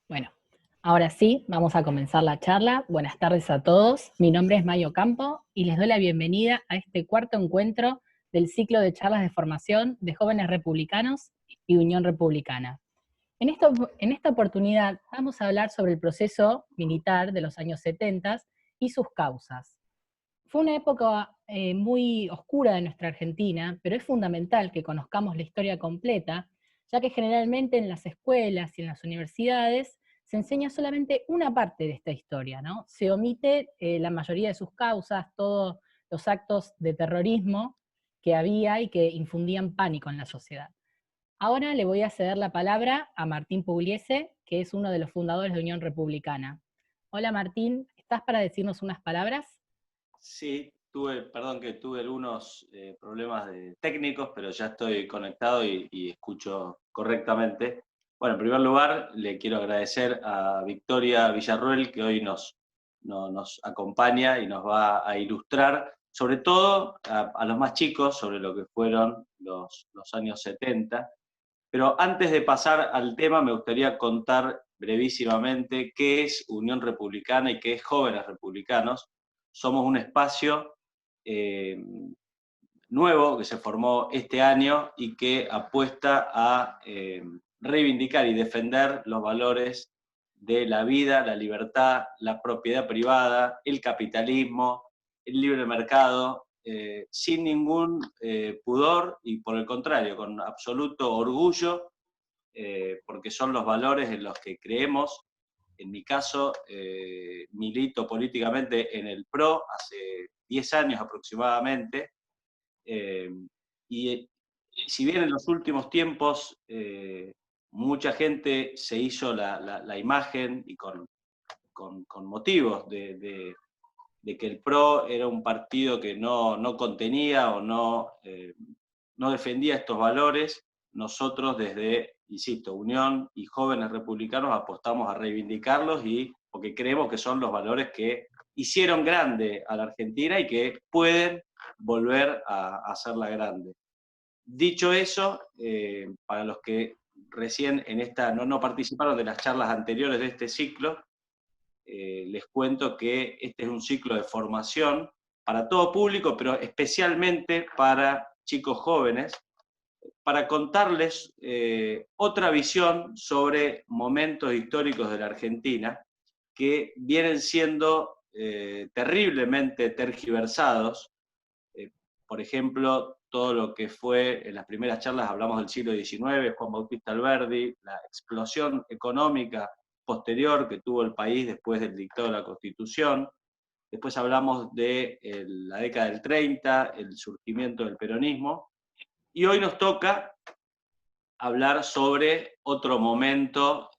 Bueno, ahora sí, vamos a comenzar la charla. Buenas tardes a todos. Mi nombre es Mayo Campo y les doy la bienvenida a este cuarto encuentro del ciclo de charlas de formación de jóvenes republicanos y Unión Republicana. En esta oportunidad vamos a hablar sobre el proceso militar de los años 70 y sus causas. Fue una época muy oscura de nuestra Argentina, pero es fundamental que conozcamos la historia completa, ya que generalmente en las escuelas y en las universidades se enseña solamente una parte de esta historia, ¿no? Se omite la mayoría de sus causas, todos los actos de terrorismo que había y que infundían pánico en la sociedad. Ahora le voy a ceder la palabra a Martín Pugliese, que es uno de los fundadores de Unión Republicana. Hola Martín, ¿estás para decirnos unas palabras? Sí, perdón que tuve algunos problemas técnicos, pero ya estoy conectado y escucho correctamente. Bueno, en primer lugar, le quiero agradecer a Victoria Villarroel, que hoy nos acompaña y nos va a ilustrar, sobre todo a los más chicos, sobre lo que fueron los años 70. Pero antes de pasar al tema, me gustaría contar brevísimamente qué es Unión Republicana y qué es Jóvenes Republicanos. Somos un espacio eh, nuevo que se formó este año y que apuesta a reivindicar y defender los valores de la vida, la libertad, la propiedad privada, el capitalismo, el libre mercado, sin ningún pudor y por el contrario, con absoluto orgullo, porque son los valores en los que creemos. En mi caso, milito políticamente en el PRO hace 10 años aproximadamente, eh, y si bien en los últimos tiempos mucha gente se hizo la imagen, y con motivos de que el PRO era un partido que no contenía o no defendía estos valores, nosotros desde, insisto, Unión y Jóvenes Republicanos apostamos a reivindicarlos, y porque creemos que son los valores que hicieron grande a la Argentina y que pueden volver a hacerla grande. Dicho eso, para los que recién en esta no participaron de las charlas anteriores de este ciclo, les cuento que este es un ciclo de formación para todo público, pero especialmente para chicos jóvenes, para contarles otra visión sobre momentos históricos de la Argentina que vienen siendo terriblemente tergiversados. Eh, por ejemplo, todo lo que fue, en las primeras charlas hablamos del siglo XIX, Juan Bautista Alberdi, la explosión económica posterior que tuvo el país después del dictado de la Constitución. Después hablamos de la década del 30, el surgimiento del peronismo. Y hoy nos toca hablar sobre otro momento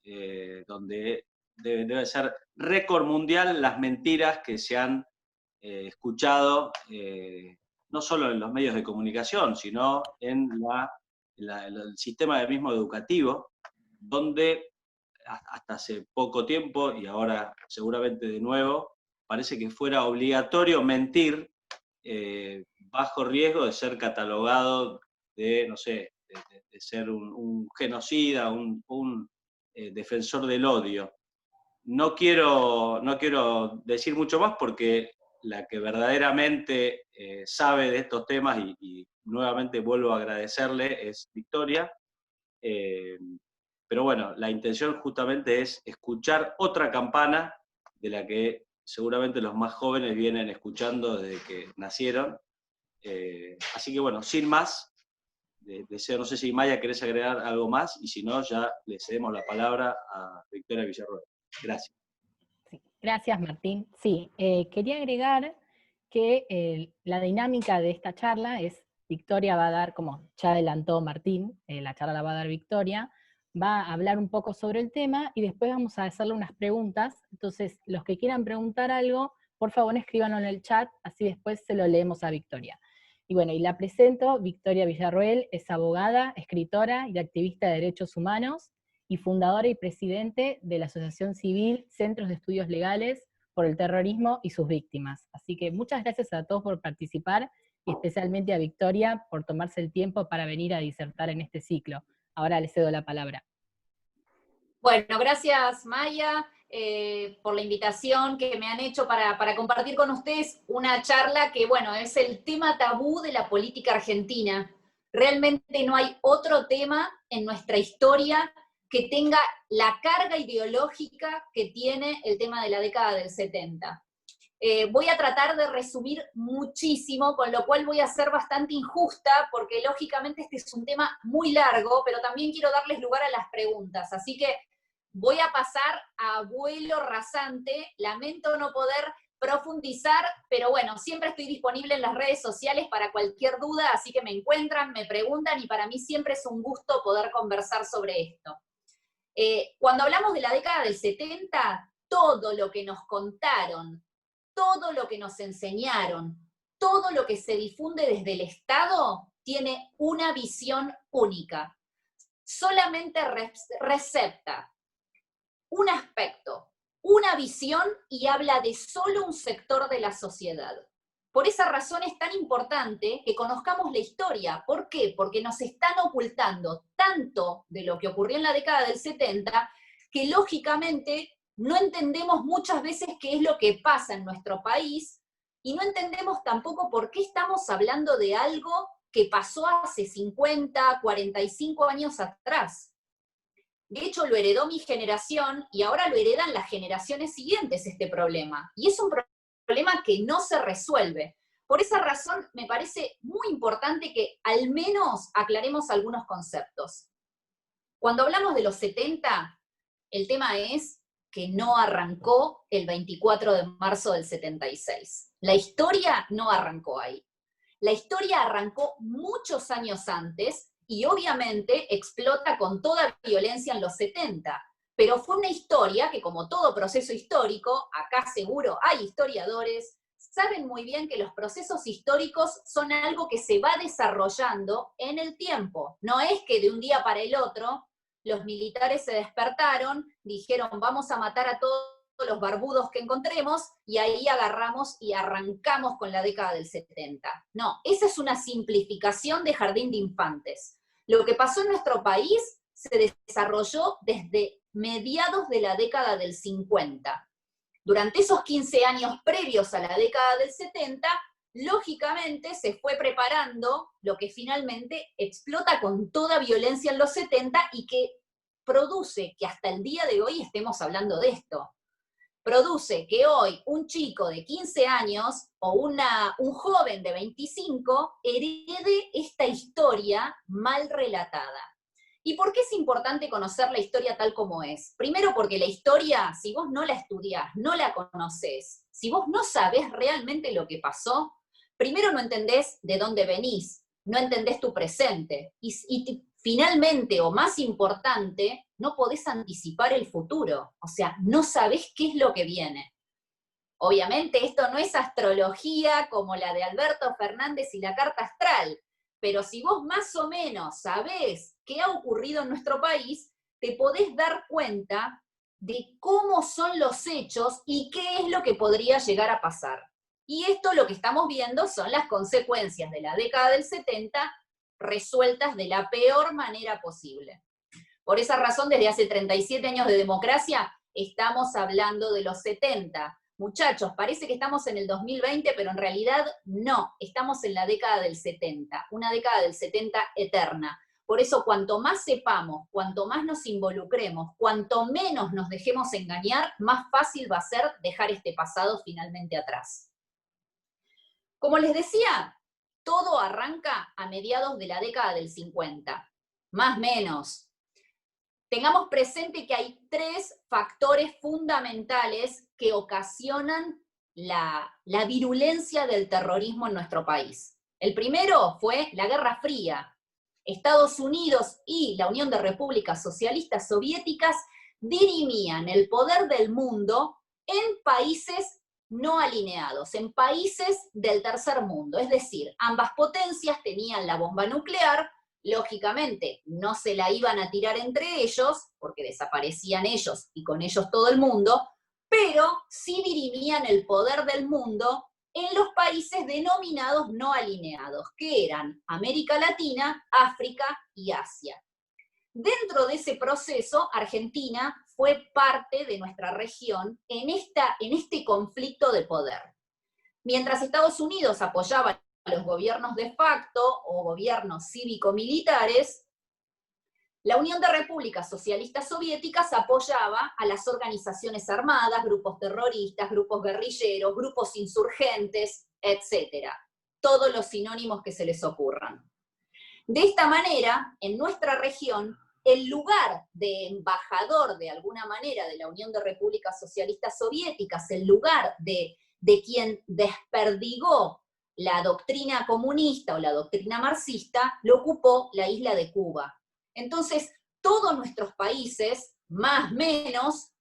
donde debe ser récord mundial las mentiras que se han escuchado, no solo en los medios de comunicación, sino en el sistema mismo educativo, donde hasta hace poco tiempo, y ahora seguramente de nuevo, parece que fuera obligatorio mentir bajo riesgo de ser catalogado de, no sé, de ser un genocida, un defensor del odio. No quiero decir mucho más porque la que verdaderamente sabe de estos temas, y nuevamente vuelvo a agradecerle, es Victoria. Eh, pero bueno, la intención justamente es escuchar otra campana de la que seguramente los más jóvenes vienen escuchando desde que nacieron. Así que bueno, sin más, deseo, no sé si Maya querés agregar algo más, y si no, ya le cedemos la palabra a Victoria Villarroel. Gracias. Sí, gracias, Martín. Sí, quería agregar que la dinámica de esta charla es, Victoria va a dar, como ya adelantó Martín, la charla la va a dar Victoria, va a hablar un poco sobre el tema y después vamos a hacerle unas preguntas. Entonces, los que quieran preguntar algo, por favor escríbanlo en el chat, así después se lo leemos a Victoria. Y bueno, y la presento, Victoria Villarroel es abogada, escritora y activista de derechos humanos, y fundadora y presidente de la Asociación Civil Centros de Estudios Legales por el Terrorismo y sus Víctimas. Así que muchas gracias a todos por participar, y especialmente a Victoria por tomarse el tiempo para venir a disertar en este ciclo. Ahora le cedo la palabra. Bueno, gracias Maya por la invitación que me han hecho para compartir con ustedes una charla que, bueno, es el tema tabú de la política argentina. Realmente no hay otro tema en nuestra historia que tenga la carga ideológica que tiene el tema de la década del 70. Voy a tratar de resumir muchísimo, con lo cual voy a ser bastante injusta, porque lógicamente este es un tema muy largo, pero también quiero darles lugar a las preguntas. Así que voy a pasar a vuelo rasante, lamento no poder profundizar, pero bueno, siempre estoy disponible en las redes sociales para cualquier duda, así que me encuentran, me preguntan, y para mí siempre es un gusto poder conversar sobre esto. Cuando hablamos de la década del 70, todo lo que nos contaron, todo lo que nos enseñaron, todo lo que se difunde desde el Estado tiene una visión única. Solamente recepta un aspecto, una visión, y habla de solo un sector de la sociedad. Por esa razón es tan importante que conozcamos la historia. ¿Por qué? Porque nos están ocultando tanto de lo que ocurrió en la década del 70 que lógicamente no entendemos muchas veces qué es lo que pasa en nuestro país, y no entendemos tampoco por qué estamos hablando de algo que pasó hace 50, 45 años atrás. De hecho, lo heredó mi generación y ahora lo heredan las generaciones siguientes este problema. Y es un problema que no se resuelve. Por esa razón, me parece muy importante que al menos aclaremos algunos conceptos. Cuando hablamos de los 70, el tema es que no arrancó el 24 de marzo del 76. La historia no arrancó ahí. La historia arrancó muchos años antes y obviamente explota con toda violencia en los 70. Pero fue una historia que, como todo proceso histórico, acá seguro hay historiadores, saben muy bien que los procesos históricos son algo que se va desarrollando en el tiempo. No es que de un día para el otro los militares se despertaron, dijeron vamos a matar a todos los barbudos que encontremos, y ahí agarramos y arrancamos con la década del 70. No, esa es una simplificación de jardín de infantes. Lo que pasó en nuestro país se desarrolló desde mediados de la década del 50. Durante esos 15 años previos a la década del 70, lógicamente se fue preparando lo que finalmente explota con toda violencia en los 70 y que produce que hasta el día de hoy estemos hablando de esto. Produce que hoy un chico de 15 años o un joven de 25 herede esta historia mal relatada. ¿Y por qué es importante conocer la historia tal como es? Primero porque la historia, si vos no la estudiás, no la conocés, si vos no sabés realmente lo que pasó, primero no entendés de dónde venís, no entendés tu presente, y finalmente, o más importante, no podés anticipar el futuro, o sea, no sabés qué es lo que viene. Obviamente esto no es astrología como la de Alberto Fernández y la carta astral, pero si vos más o menos sabés qué ha ocurrido en nuestro país, te podés dar cuenta de cómo son los hechos y qué es lo que podría llegar a pasar. Y esto lo que estamos viendo son las consecuencias de la década del 70 resueltas de la peor manera posible. Por esa razón, desde hace 37 años de democracia, estamos hablando de los 70. Muchachos, parece que estamos en el 2020, pero en realidad no, estamos en la década del 70, una década del 70 eterna. Por eso, cuanto más sepamos, cuanto más nos involucremos, cuanto menos nos dejemos engañar, más fácil va a ser dejar este pasado finalmente atrás. Como les decía, todo arranca a mediados de la década del 50, más o menos. Tengamos presente que hay 3 factores fundamentales que ocasionan la virulencia del terrorismo en nuestro país. El primero fue la Guerra Fría. Estados Unidos y la Unión de Repúblicas Socialistas Soviéticas dirimían el poder del mundo en países no alineados, en países del tercer mundo. Es decir, ambas potencias tenían la bomba nuclear. Lógicamente, no se la iban a tirar entre ellos, porque desaparecían ellos y con ellos todo el mundo, pero sí dirimían el poder del mundo en los países denominados no alineados, que eran América Latina, África y Asia. Dentro de ese proceso, Argentina fue parte de nuestra región en este conflicto de poder. Mientras Estados Unidos apoyaba a los gobiernos de facto o gobiernos cívico-militares, la Unión de Repúblicas Socialistas Soviéticas apoyaba a las organizaciones armadas, grupos terroristas, grupos guerrilleros, grupos insurgentes, etc. Todos los sinónimos que se les ocurran. De esta manera, en nuestra región, el lugar de embajador, de alguna manera, de la Unión de Repúblicas Socialistas Soviéticas, el lugar de quien desperdigó la doctrina comunista o la doctrina marxista, lo ocupó la isla de Cuba. Entonces, todos nuestros países, más o menos,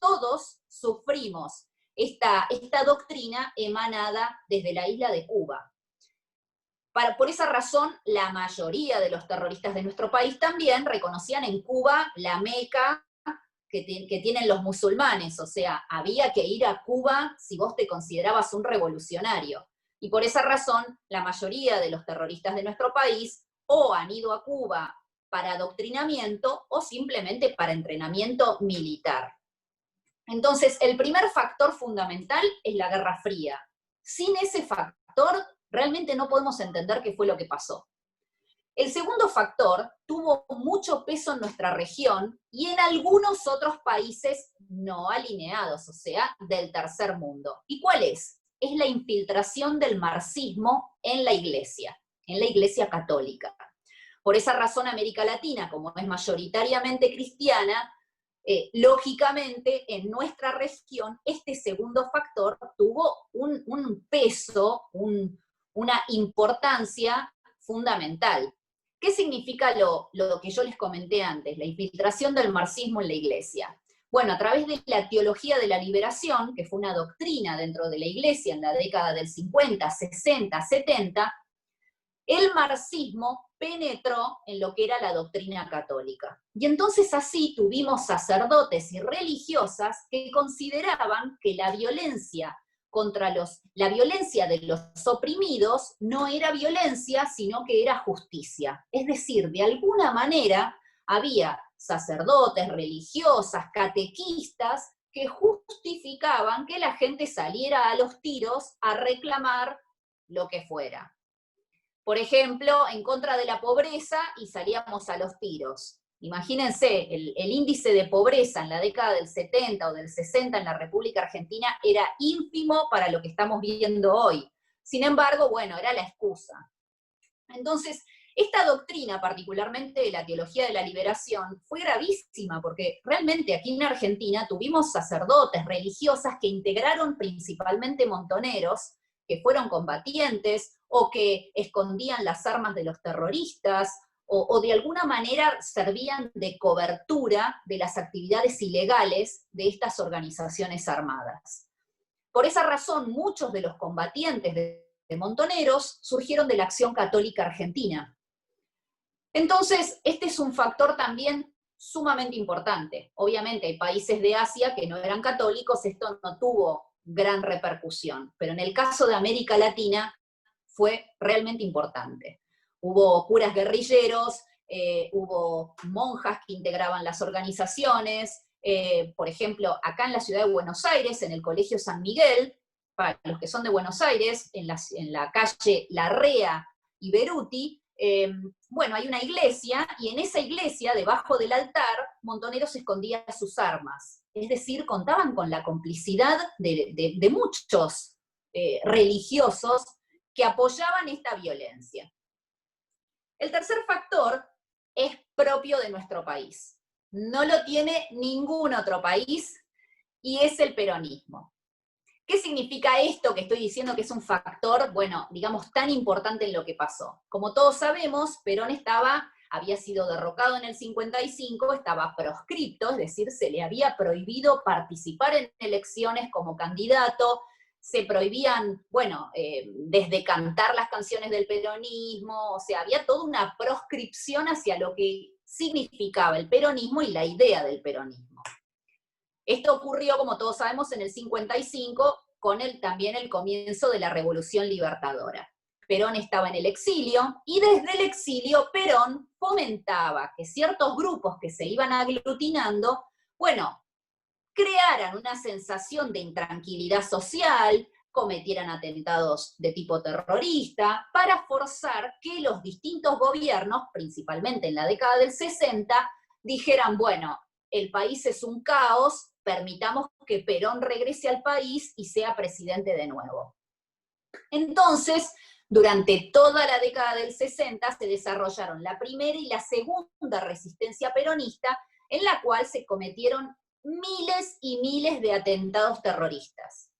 todos sufrimos esta doctrina emanada desde la isla de Cuba. Por esa razón, la mayoría de los terroristas de nuestro país también reconocían en Cuba la Meca que tienen los musulmanes, o sea, había que ir a Cuba si vos te considerabas un revolucionario. Y por esa razón, la mayoría de los terroristas de nuestro país o han ido a Cuba para adoctrinamiento o simplemente para entrenamiento militar. Entonces, el primer factor fundamental es la Guerra Fría. Sin ese factor, realmente no podemos entender qué fue lo que pasó. El segundo factor tuvo mucho peso en nuestra región y en algunos otros países no alineados, o sea, del tercer mundo. ¿Y cuál es? Es la infiltración del marxismo en la iglesia católica. Por esa razón, América Latina, como es mayoritariamente cristiana, lógicamente en nuestra región este segundo factor tuvo un peso, una importancia fundamental. ¿Qué significa lo que yo les comenté antes, la infiltración del marxismo en la iglesia? Bueno, a través de la teología de la liberación, que fue una doctrina dentro de la iglesia en la década del 50, 60, 70, el marxismo penetró en lo que era la doctrina católica. Y entonces así tuvimos sacerdotes y religiosas que consideraban que la violencia de los oprimidos no era violencia, sino que era justicia. Es decir, de alguna manera había sacerdotes, religiosas, catequistas, que justificaban que la gente saliera a los tiros a reclamar lo que fuera. Por ejemplo, en contra de la pobreza y salíamos a los tiros. Imagínense, el índice de pobreza en la década del 70 o del 60 en la República Argentina era ínfimo para lo que estamos viendo hoy. Sin embargo, bueno, era la excusa. Entonces, esta doctrina, particularmente de la teología de la liberación, fue gravísima, porque realmente aquí en Argentina tuvimos sacerdotes, religiosas que integraron principalmente montoneros, que fueron combatientes, o que escondían las armas de los terroristas, o de alguna manera servían de cobertura de las actividades ilegales de estas organizaciones armadas. Por esa razón, muchos de los combatientes de montoneros surgieron de la Acción Católica Argentina. Entonces, este es un factor también sumamente importante. Obviamente hay países de Asia que no eran católicos, esto no tuvo gran repercusión, pero en el caso de América Latina fue realmente importante. Hubo curas guerrilleros, hubo monjas que integraban las organizaciones, por ejemplo, acá en la ciudad de Buenos Aires, en el Colegio San Miguel, para los que son de Buenos Aires, en la calle Larrea y Beruti, bueno, hay una iglesia, y en esa iglesia, debajo del altar, Montoneros escondía sus armas. Es decir, contaban con la complicidad de muchos religiosos que apoyaban esta violencia. El tercer factor es propio de nuestro país. No lo tiene ningún otro país, y es el peronismo. ¿Qué significa esto que estoy diciendo que es un factor, bueno, digamos, tan importante en lo que pasó? Como todos sabemos, Perón había sido derrocado en el 55, estaba proscripto, es decir, se le había prohibido participar en elecciones como candidato, se prohibían, bueno, desde cantar las canciones del peronismo, o sea, había toda una proscripción hacia lo que significaba el peronismo y la idea del peronismo. Esto ocurrió, como todos sabemos, en el 55, con también el comienzo de la Revolución Libertadora. Perón estaba en el exilio, y desde el exilio Perón fomentaba que ciertos grupos que se iban aglutinando, bueno, crearan una sensación de intranquilidad social, cometieran atentados de tipo terrorista, para forzar que los distintos gobiernos, principalmente en la década del 60, dijeran, bueno, el país es un caos, permitamos que Perón regrese al país y sea presidente de nuevo. Entonces, durante toda la década del 60 se desarrollaron la primera y la segunda resistencia peronista, en la cual se cometieron miles y miles de atentados terroristas.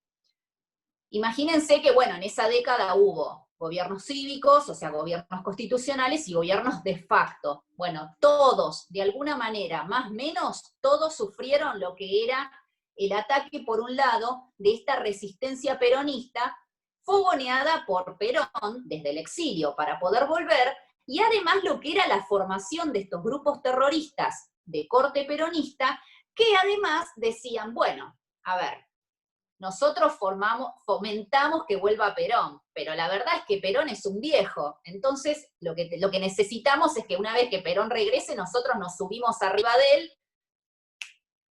Imagínense que, bueno, en esa década hubo gobiernos cívicos, o sea, gobiernos constitucionales y gobiernos de facto. Bueno, todos, de alguna manera, más o menos, todos sufrieron lo que era el ataque, por un lado, de esta resistencia peronista, fogoneada por Perón desde el exilio para poder volver, y además lo que era la formación de estos grupos terroristas de corte peronista, que además decían, bueno, a ver, nosotros fomentamos que vuelva Perón, pero la verdad es que Perón es un viejo, entonces lo que necesitamos es que una vez que Perón regrese, nosotros nos subimos arriba de él,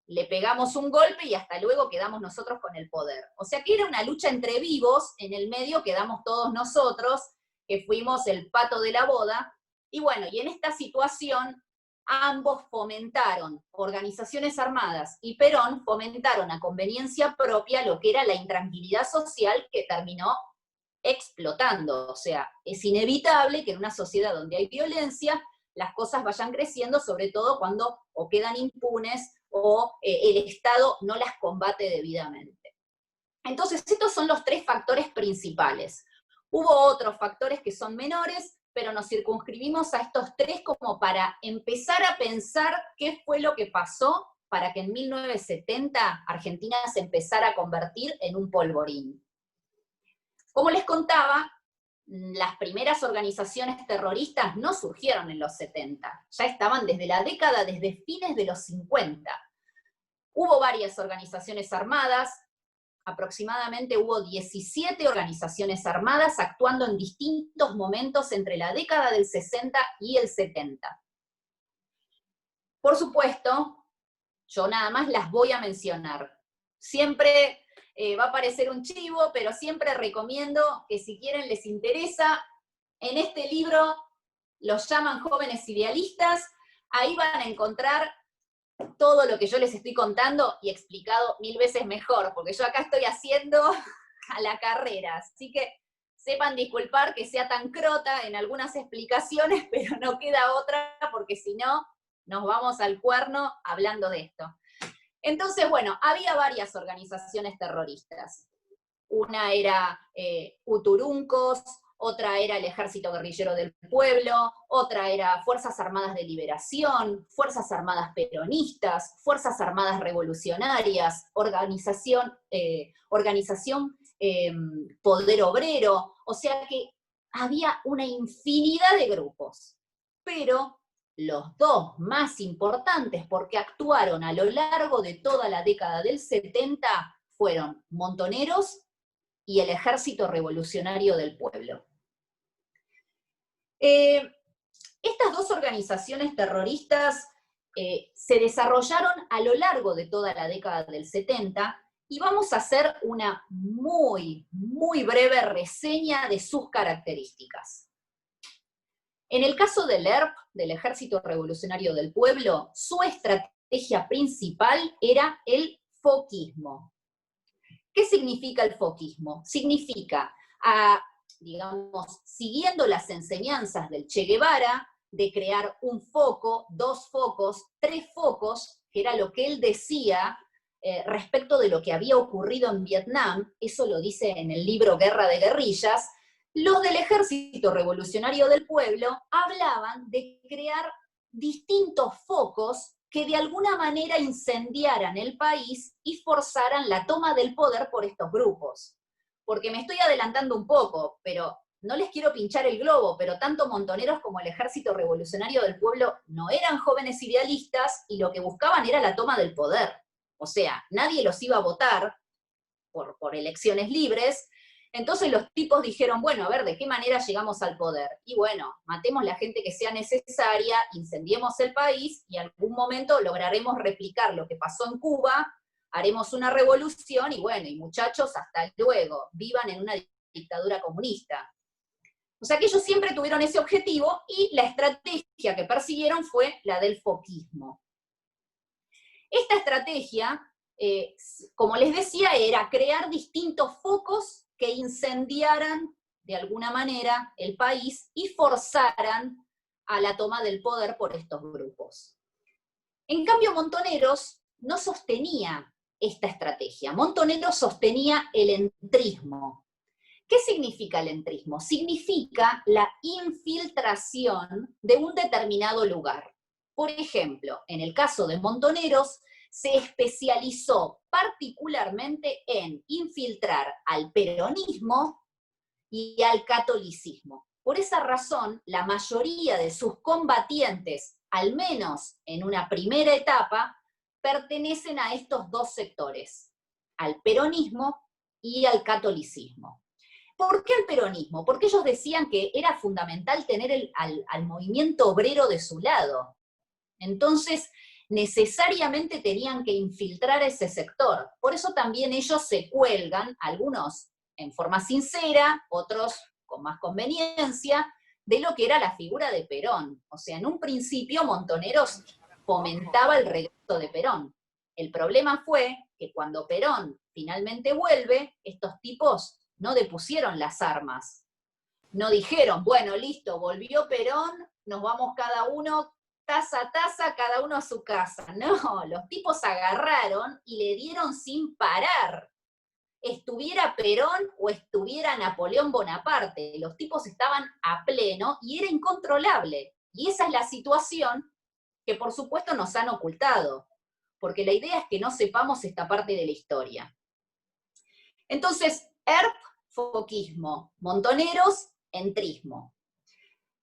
le pegamos un golpe y hasta luego quedamos nosotros con el poder. O sea que era una lucha entre vivos, en el medio quedamos todos nosotros, que fuimos el pato de la boda, y bueno, y en esta situación ambos fomentaron, organizaciones armadas y Perón fomentaron a conveniencia propia lo que era la intranquilidad social que terminó explotando. O sea, es inevitable que en una sociedad donde hay violencia, las cosas vayan creciendo, sobre todo cuando o quedan impunes o el Estado no las combate debidamente. Entonces, estos son los tres factores principales. Hubo otros factores que son menores, pero nos circunscribimos a estos tres como para empezar a pensar qué fue lo que pasó para que en 1970 Argentina se empezara a convertir en un polvorín. Como les contaba, las primeras organizaciones terroristas no surgieron en los 70, ya estaban desde fines de los 50. Hubo varias organizaciones armadas, aproximadamente hubo 17 organizaciones armadas actuando en distintos momentos entre la década del 60 y el 70. Por supuesto, yo nada más las voy a mencionar. Siempre va a parecer un chivo, pero siempre recomiendo que si quieren, les interesa, en este libro los llaman Jóvenes Idealistas, ahí van a encontrar todo lo que yo les estoy contando y explicado 1000 veces mejor, porque yo acá estoy haciendo a la carrera, así que sepan disculpar que sea tan crota en algunas explicaciones, pero no queda otra, porque si no, nos vamos al cuerno hablando de esto. Entonces, bueno, había varias organizaciones terroristas. Una era Uturuncos, otra era el Ejército Guerrillero del Pueblo, otra era Fuerzas Armadas de Liberación, Fuerzas Armadas Peronistas, Fuerzas Armadas Revolucionarias, Organización Poder Obrero, o sea que había una infinidad de grupos, pero los dos más importantes, porque actuaron a lo largo de toda la década del 70, fueron Montoneros y el Ejército Revolucionario del Pueblo. Estas dos organizaciones terroristas se desarrollaron a lo largo de toda la década del 70, y vamos a hacer una muy, muy breve reseña de sus características. En el caso del ERP, del Ejército Revolucionario del Pueblo, su estrategia principal era el foquismo. ¿Qué significa el foquismo? Significa, digamos, siguiendo las enseñanzas del Che Guevara, de crear un foco, 2 focos, 3 focos, que era lo que él decía respecto de lo que había ocurrido en Vietnam, eso lo dice en el libro Guerra de Guerrillas. Los del Ejército Revolucionario del Pueblo hablaban de crear distintos focos que de alguna manera incendiaran el país y forzaran la toma del poder por estos grupos. Porque me estoy adelantando un poco, pero no les quiero pinchar el globo, pero tanto Montoneros como el Ejército Revolucionario del Pueblo no eran jóvenes idealistas y lo que buscaban era la toma del poder. O sea, nadie los iba a votar por elecciones libres. Entonces los tipos dijeron, bueno, a ver, ¿de qué manera llegamos al poder? Y bueno, matemos la gente que sea necesaria, incendiemos el país, y en algún momento lograremos replicar lo que pasó en Cuba, haremos una revolución, y bueno, y muchachos, hasta luego, vivan en una dictadura comunista. O sea que ellos siempre tuvieron ese objetivo, y la estrategia que persiguieron fue la del foquismo. Esta estrategia, como les decía, era crear distintos focos que incendiaran de alguna manera el país y forzaran a la toma del poder por estos grupos. En cambio, Montoneros no sostenía esta estrategia. Montoneros sostenía el entrismo. ¿Qué significa el entrismo? Significa la infiltración de un determinado lugar. Por ejemplo, en el caso de Montoneros, se especializó particularmente en infiltrar al peronismo y al catolicismo. Por esa razón, la mayoría de sus combatientes, al menos en una primera etapa, pertenecen a estos dos sectores, al peronismo y al catolicismo. ¿Por qué al peronismo? Porque ellos decían que era fundamental tener al movimiento obrero de su lado. Entonces, necesariamente tenían que infiltrar ese sector. Por eso también ellos se cuelgan, algunos en forma sincera, otros con más conveniencia, de lo que era la figura de Perón. O sea, en un principio Montoneros fomentaba el regreso de Perón. El problema fue que cuando Perón finalmente vuelve, estos tipos no depusieron las armas. No dijeron, bueno, listo, volvió Perón, nos vamos cada uno taza a taza, cada uno a su casa. No, los tipos agarraron y le dieron sin parar. Estuviera Perón o estuviera Napoleón Bonaparte, los tipos estaban a pleno y era incontrolable. Y esa es la situación que por supuesto nos han ocultado, porque la idea es que no sepamos esta parte de la historia. Entonces, ERP, foquismo, Montoneros, entrismo.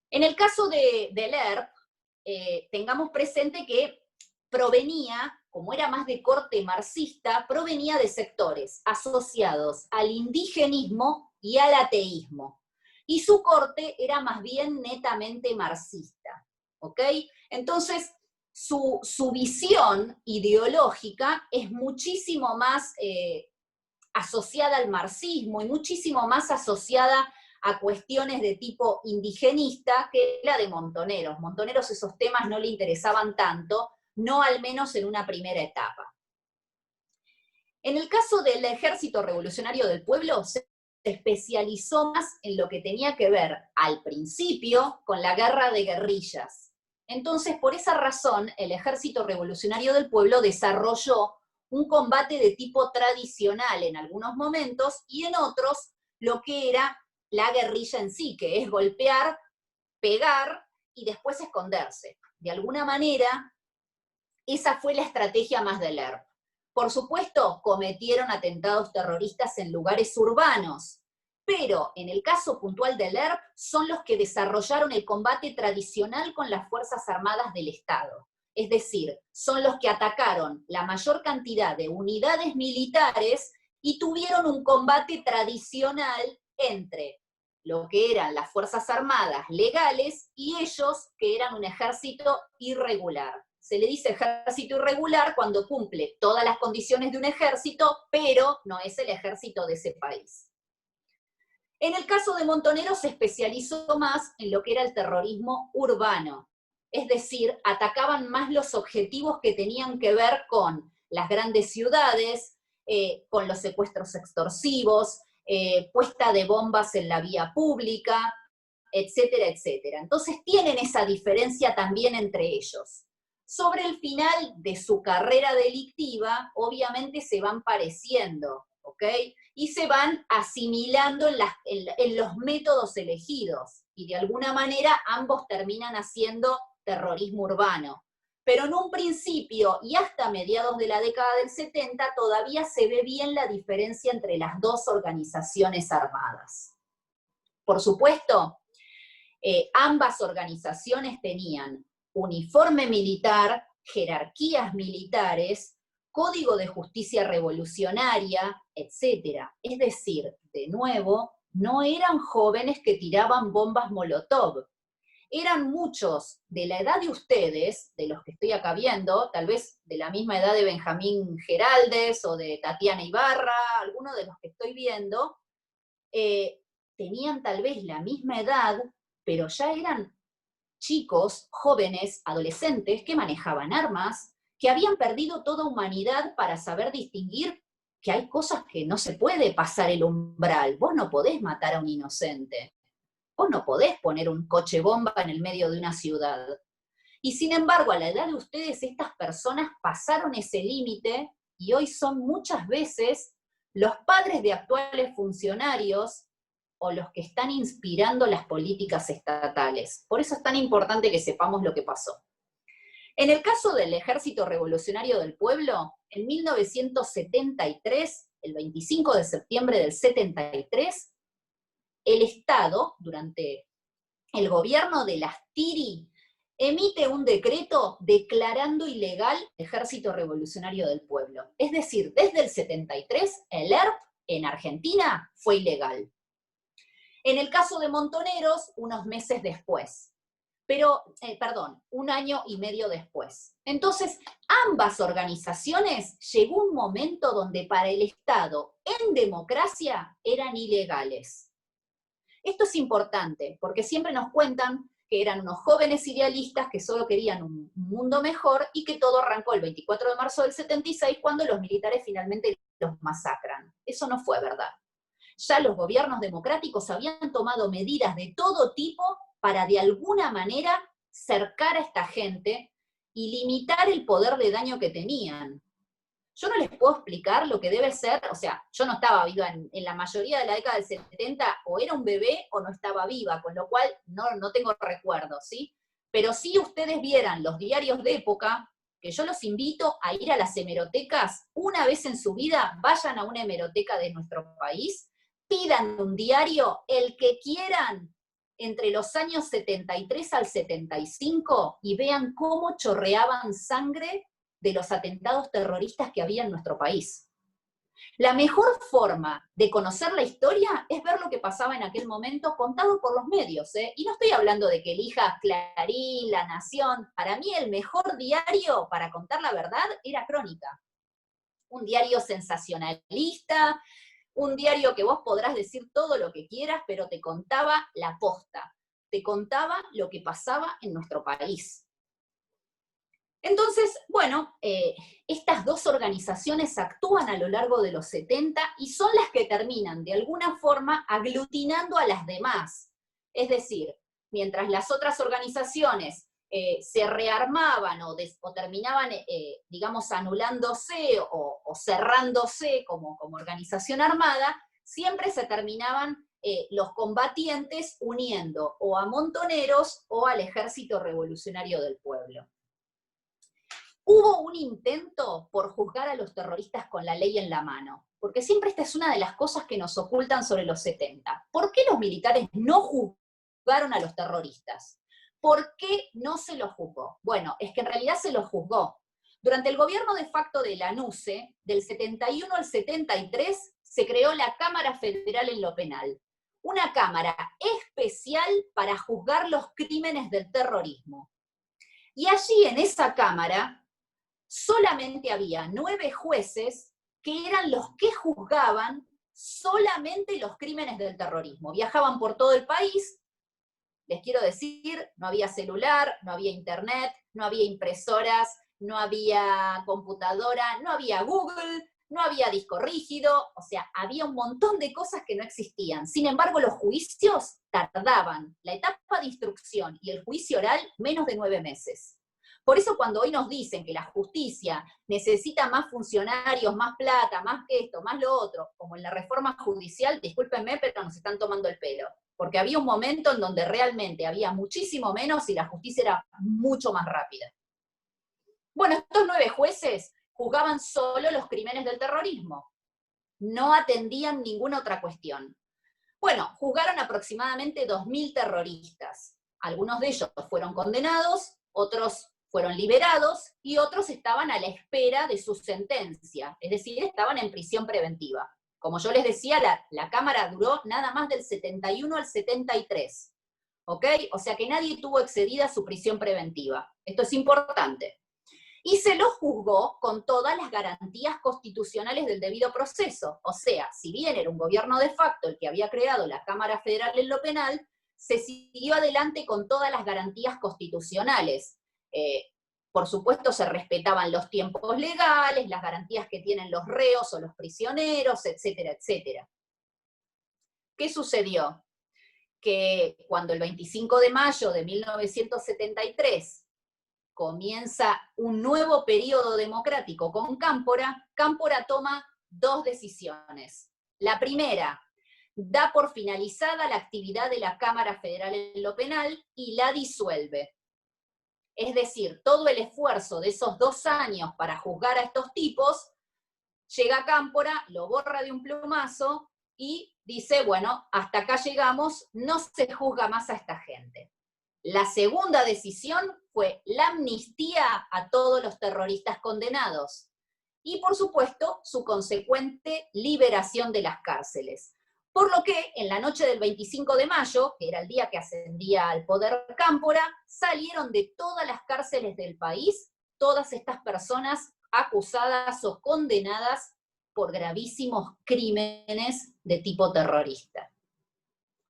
En el caso del ERP, tengamos presente que provenía, como era más de corte marxista, provenía de sectores asociados al indigenismo y al ateísmo. Y su corte era más bien netamente marxista. ¿Ok? Entonces, su visión ideológica es muchísimo más asociada al marxismo y muchísimo más asociada a cuestiones de tipo indigenista que la de Montoneros. Montoneros esos temas no le interesaban tanto, no al menos en una primera etapa. En el caso del Ejército Revolucionario del Pueblo, se especializó más en lo que tenía que ver al principio con la guerra de guerrillas. Entonces, por esa razón, el Ejército Revolucionario del Pueblo desarrolló un combate de tipo tradicional en algunos momentos y en otros lo que era la guerrilla en sí, que es golpear, pegar y después esconderse. De alguna manera, esa fue la estrategia más del ERP. Por supuesto, cometieron atentados terroristas en lugares urbanos, pero en el caso puntual del ERP, son los que desarrollaron el combate tradicional con las Fuerzas Armadas del Estado. Es decir, son los que atacaron la mayor cantidad de unidades militares y tuvieron un combate tradicional entre lo que eran las Fuerzas Armadas legales y ellos, que eran un ejército irregular. Se le dice ejército irregular cuando cumple todas las condiciones de un ejército, pero no es el ejército de ese país. En el caso de Montoneros se especializó más en lo que era el terrorismo urbano, es decir, atacaban más los objetivos que tenían que ver con las grandes ciudades, con los secuestros extorsivos, puesta de bombas en la vía pública, etcétera, etcétera. Entonces tienen esa diferencia también entre ellos. Sobre el final de su carrera delictiva, obviamente se van pareciendo, ¿ok? Y se van asimilando en los métodos elegidos, y de alguna manera ambos terminan haciendo terrorismo urbano. Pero en un principio, y hasta mediados de la década del 70, todavía se ve bien la diferencia entre las dos organizaciones armadas. Por supuesto, ambas organizaciones tenían uniforme militar, jerarquías militares, Código de Justicia Revolucionaria, etc. Es decir, de nuevo, no eran jóvenes que tiraban bombas Molotov. Eran muchos de la edad de ustedes, de los que estoy acá viendo, tal vez de la misma edad de Benjamín Geraldes o de Tatiana Ibarra, algunos de los que estoy viendo, tenían tal vez la misma edad, pero ya eran chicos, jóvenes, adolescentes que manejaban armas, que habían perdido toda humanidad para saber distinguir que hay cosas que no se puede pasar el umbral. Vos no podés matar a un inocente. Vos no podés poner un coche bomba en el medio de una ciudad. Y sin embargo, a la edad de ustedes, estas personas pasaron ese límite y hoy son muchas veces los padres de actuales funcionarios o los que están inspirando las políticas estatales. Por eso es tan importante que sepamos lo que pasó. En el caso del Ejército Revolucionario del Pueblo, en 1973, el 25 de septiembre del 73, el Estado, durante el gobierno de Lastiri, emite un decreto declarando ilegal el Ejército Revolucionario del Pueblo. Es decir, desde el 73, el ERP en Argentina fue ilegal. En el caso de Montoneros, unos meses después. Un año y medio después. Entonces, ambas organizaciones llegó un momento donde para el Estado, en democracia, eran ilegales. Esto es importante, porque siempre nos cuentan que eran unos jóvenes idealistas que solo querían un mundo mejor y que todo arrancó el 24 de marzo del 76 cuando los militares finalmente los masacran. Eso no fue verdad. Ya los gobiernos democráticos habían tomado medidas de todo tipo para de alguna manera cercar a esta gente y limitar el poder de daño que tenían. Yo no les puedo explicar lo que debe ser, o sea, yo no estaba viva en la mayoría de la década del 70, o era un bebé o no estaba viva, con lo cual no tengo recuerdos, ¿sí? Pero si ustedes vieran los diarios de época, que yo los invito a ir a las hemerotecas, una vez en su vida, vayan a una hemeroteca de nuestro país, pidan un diario, el que quieran, entre los años 73 al 75, y vean cómo chorreaban sangre de los atentados terroristas que había en nuestro país. La mejor forma de conocer la historia es ver lo que pasaba en aquel momento contado por los medios, ¿eh? Y no estoy hablando de que elijas Clarín, La Nación. Para mí el mejor diario para contar la verdad era Crónica. Un diario sensacionalista, un diario que vos podrás decir todo lo que quieras, pero te contaba la posta, te contaba lo que pasaba en nuestro país. Entonces, bueno, estas dos organizaciones actúan a lo largo de los 70 y son las que terminan de alguna forma aglutinando a las demás. Es decir, mientras las otras organizaciones se rearmaban o terminaban, digamos, anulándose o cerrándose como organización armada, siempre se terminaban los combatientes uniendo o a Montoneros o al Ejército Revolucionario del Pueblo. Hubo un intento por juzgar a los terroristas con la ley en la mano, porque siempre esta es una de las cosas que nos ocultan sobre los 70. ¿Por qué los militares no juzgaron a los terroristas? ¿Por qué no se los juzgó? Bueno, es que en realidad se los juzgó. Durante el gobierno de facto de Lanusse, del 71 al 73, se creó la Cámara Federal en lo Penal, una cámara especial para juzgar los crímenes del terrorismo. Y allí en esa cámara solamente había 9 jueces que eran los que juzgaban solamente los crímenes del terrorismo. Viajaban por todo el país, les quiero decir, no había celular, no había internet, no había impresoras, no había computadora, no había Google, no había disco rígido, o sea, había un montón de cosas que no existían. Sin embargo, los juicios tardaban, la etapa de instrucción y el juicio oral, menos de 9 meses. Por eso cuando hoy nos dicen que la justicia necesita más funcionarios, más plata, más esto, más lo otro, como en la reforma judicial, discúlpenme, pero nos están tomando el pelo. Porque había un momento en donde realmente había muchísimo menos y la justicia era mucho más rápida. Bueno, estos 9 jueces juzgaban solo los crímenes del terrorismo. No atendían ninguna otra cuestión. Bueno, juzgaron aproximadamente 2000 terroristas. Algunos de ellos fueron condenados, otros fueron liberados y otros estaban a la espera de su sentencia, es decir, estaban en prisión preventiva. Como yo les decía, la Cámara duró nada más del 71 al 73, ¿ok? O sea que nadie tuvo excedida su prisión preventiva. Esto es importante. Y se lo juzgó con todas las garantías constitucionales del debido proceso. O sea, si bien era un gobierno de facto el que había creado la Cámara Federal en lo penal, se siguió adelante con todas las garantías constitucionales. Por supuesto, se respetaban los tiempos legales, las garantías que tienen los reos o los prisioneros, etcétera, etcétera. ¿Qué sucedió? Que cuando el 25 de mayo de 1973 comienza un nuevo periodo democrático con Cámpora, Cámpora toma dos decisiones. La primera, da por finalizada la actividad de la Cámara Federal en lo penal y la disuelve. Es decir, todo el esfuerzo de esos 2 años para juzgar a estos tipos, llega a Cámpora, lo borra de un plumazo y dice, bueno, hasta acá llegamos, no se juzga más a esta gente. La segunda decisión fue la amnistía a todos los terroristas condenados y, por supuesto, su consecuente liberación de las cárceles. Por lo que, en la noche del 25 de mayo, que era el día que ascendía al poder Cámpora, salieron de todas las cárceles del país todas estas personas acusadas o condenadas por gravísimos crímenes de tipo terrorista.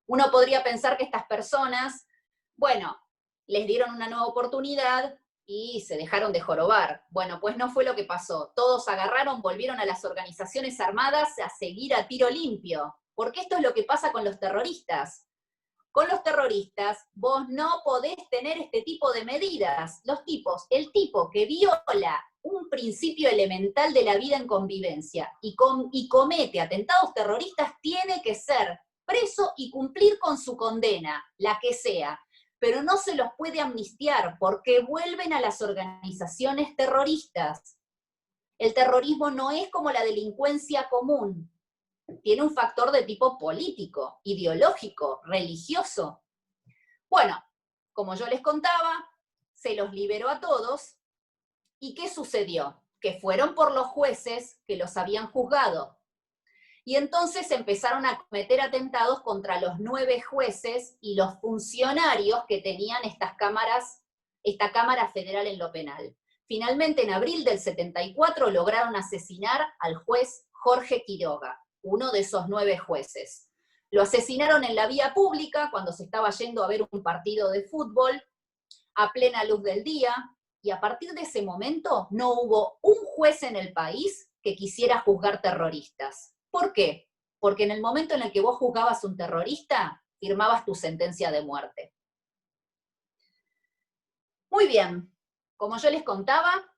Uno podría pensar que estas personas, bueno, les dieron una nueva oportunidad y se dejaron de jorobar. Bueno, pues no fue lo que pasó. Todos agarraron, volvieron a las organizaciones armadas a seguir a tiro limpio. Porque esto es lo que pasa con los terroristas. Con los terroristas vos no podés tener este tipo de medidas. El tipo que viola un principio elemental de la vida en convivencia y comete atentados terroristas tiene que ser preso y cumplir con su condena, la que sea. Pero no se los puede amnistiar porque vuelven a las organizaciones terroristas. El terrorismo no es como la delincuencia común. Tiene un factor de tipo político, ideológico, religioso. Bueno, como yo les contaba, se los liberó a todos. ¿Y qué sucedió? Que fueron por los jueces que los habían juzgado. Y entonces empezaron a cometer atentados contra los 9 jueces y los funcionarios que tenían esta Cámara Federal en lo penal. Finalmente, en abril del 74, lograron asesinar al juez Jorge Quiroga, uno de esos 9 jueces. Lo asesinaron en la vía pública, cuando se estaba yendo a ver un partido de fútbol, a plena luz del día, y a partir de ese momento no hubo un juez en el país que quisiera juzgar terroristas. ¿Por qué? Porque en el momento en el que vos juzgabas un terrorista, firmabas tu sentencia de muerte. Muy bien, como yo les contaba,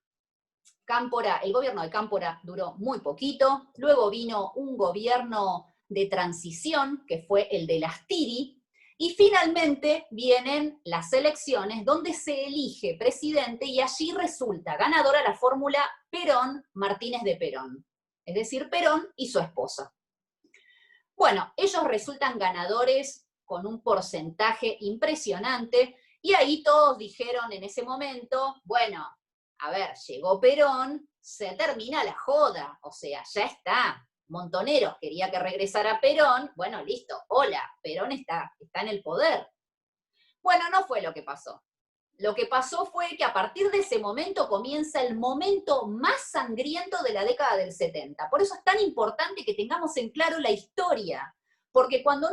el gobierno de Cámpora duró muy poquito, luego vino un gobierno de transición, que fue el de Lastiri, y finalmente vienen las elecciones donde se elige presidente y allí resulta ganadora la fórmula Perón-Martínez de Perón, es decir, Perón y su esposa. Bueno, ellos resultan ganadores con un porcentaje impresionante y ahí todos dijeron en ese momento, bueno, a ver, llegó Perón, se termina la joda, o sea, ya está. Montoneros quería que regresara Perón, bueno, listo, hola, Perón está en el poder. Bueno, no fue lo que pasó. Lo que pasó fue que a partir de ese momento comienza el momento más sangriento de la década del 70. Por eso es tan importante que tengamos en claro la historia, porque cuando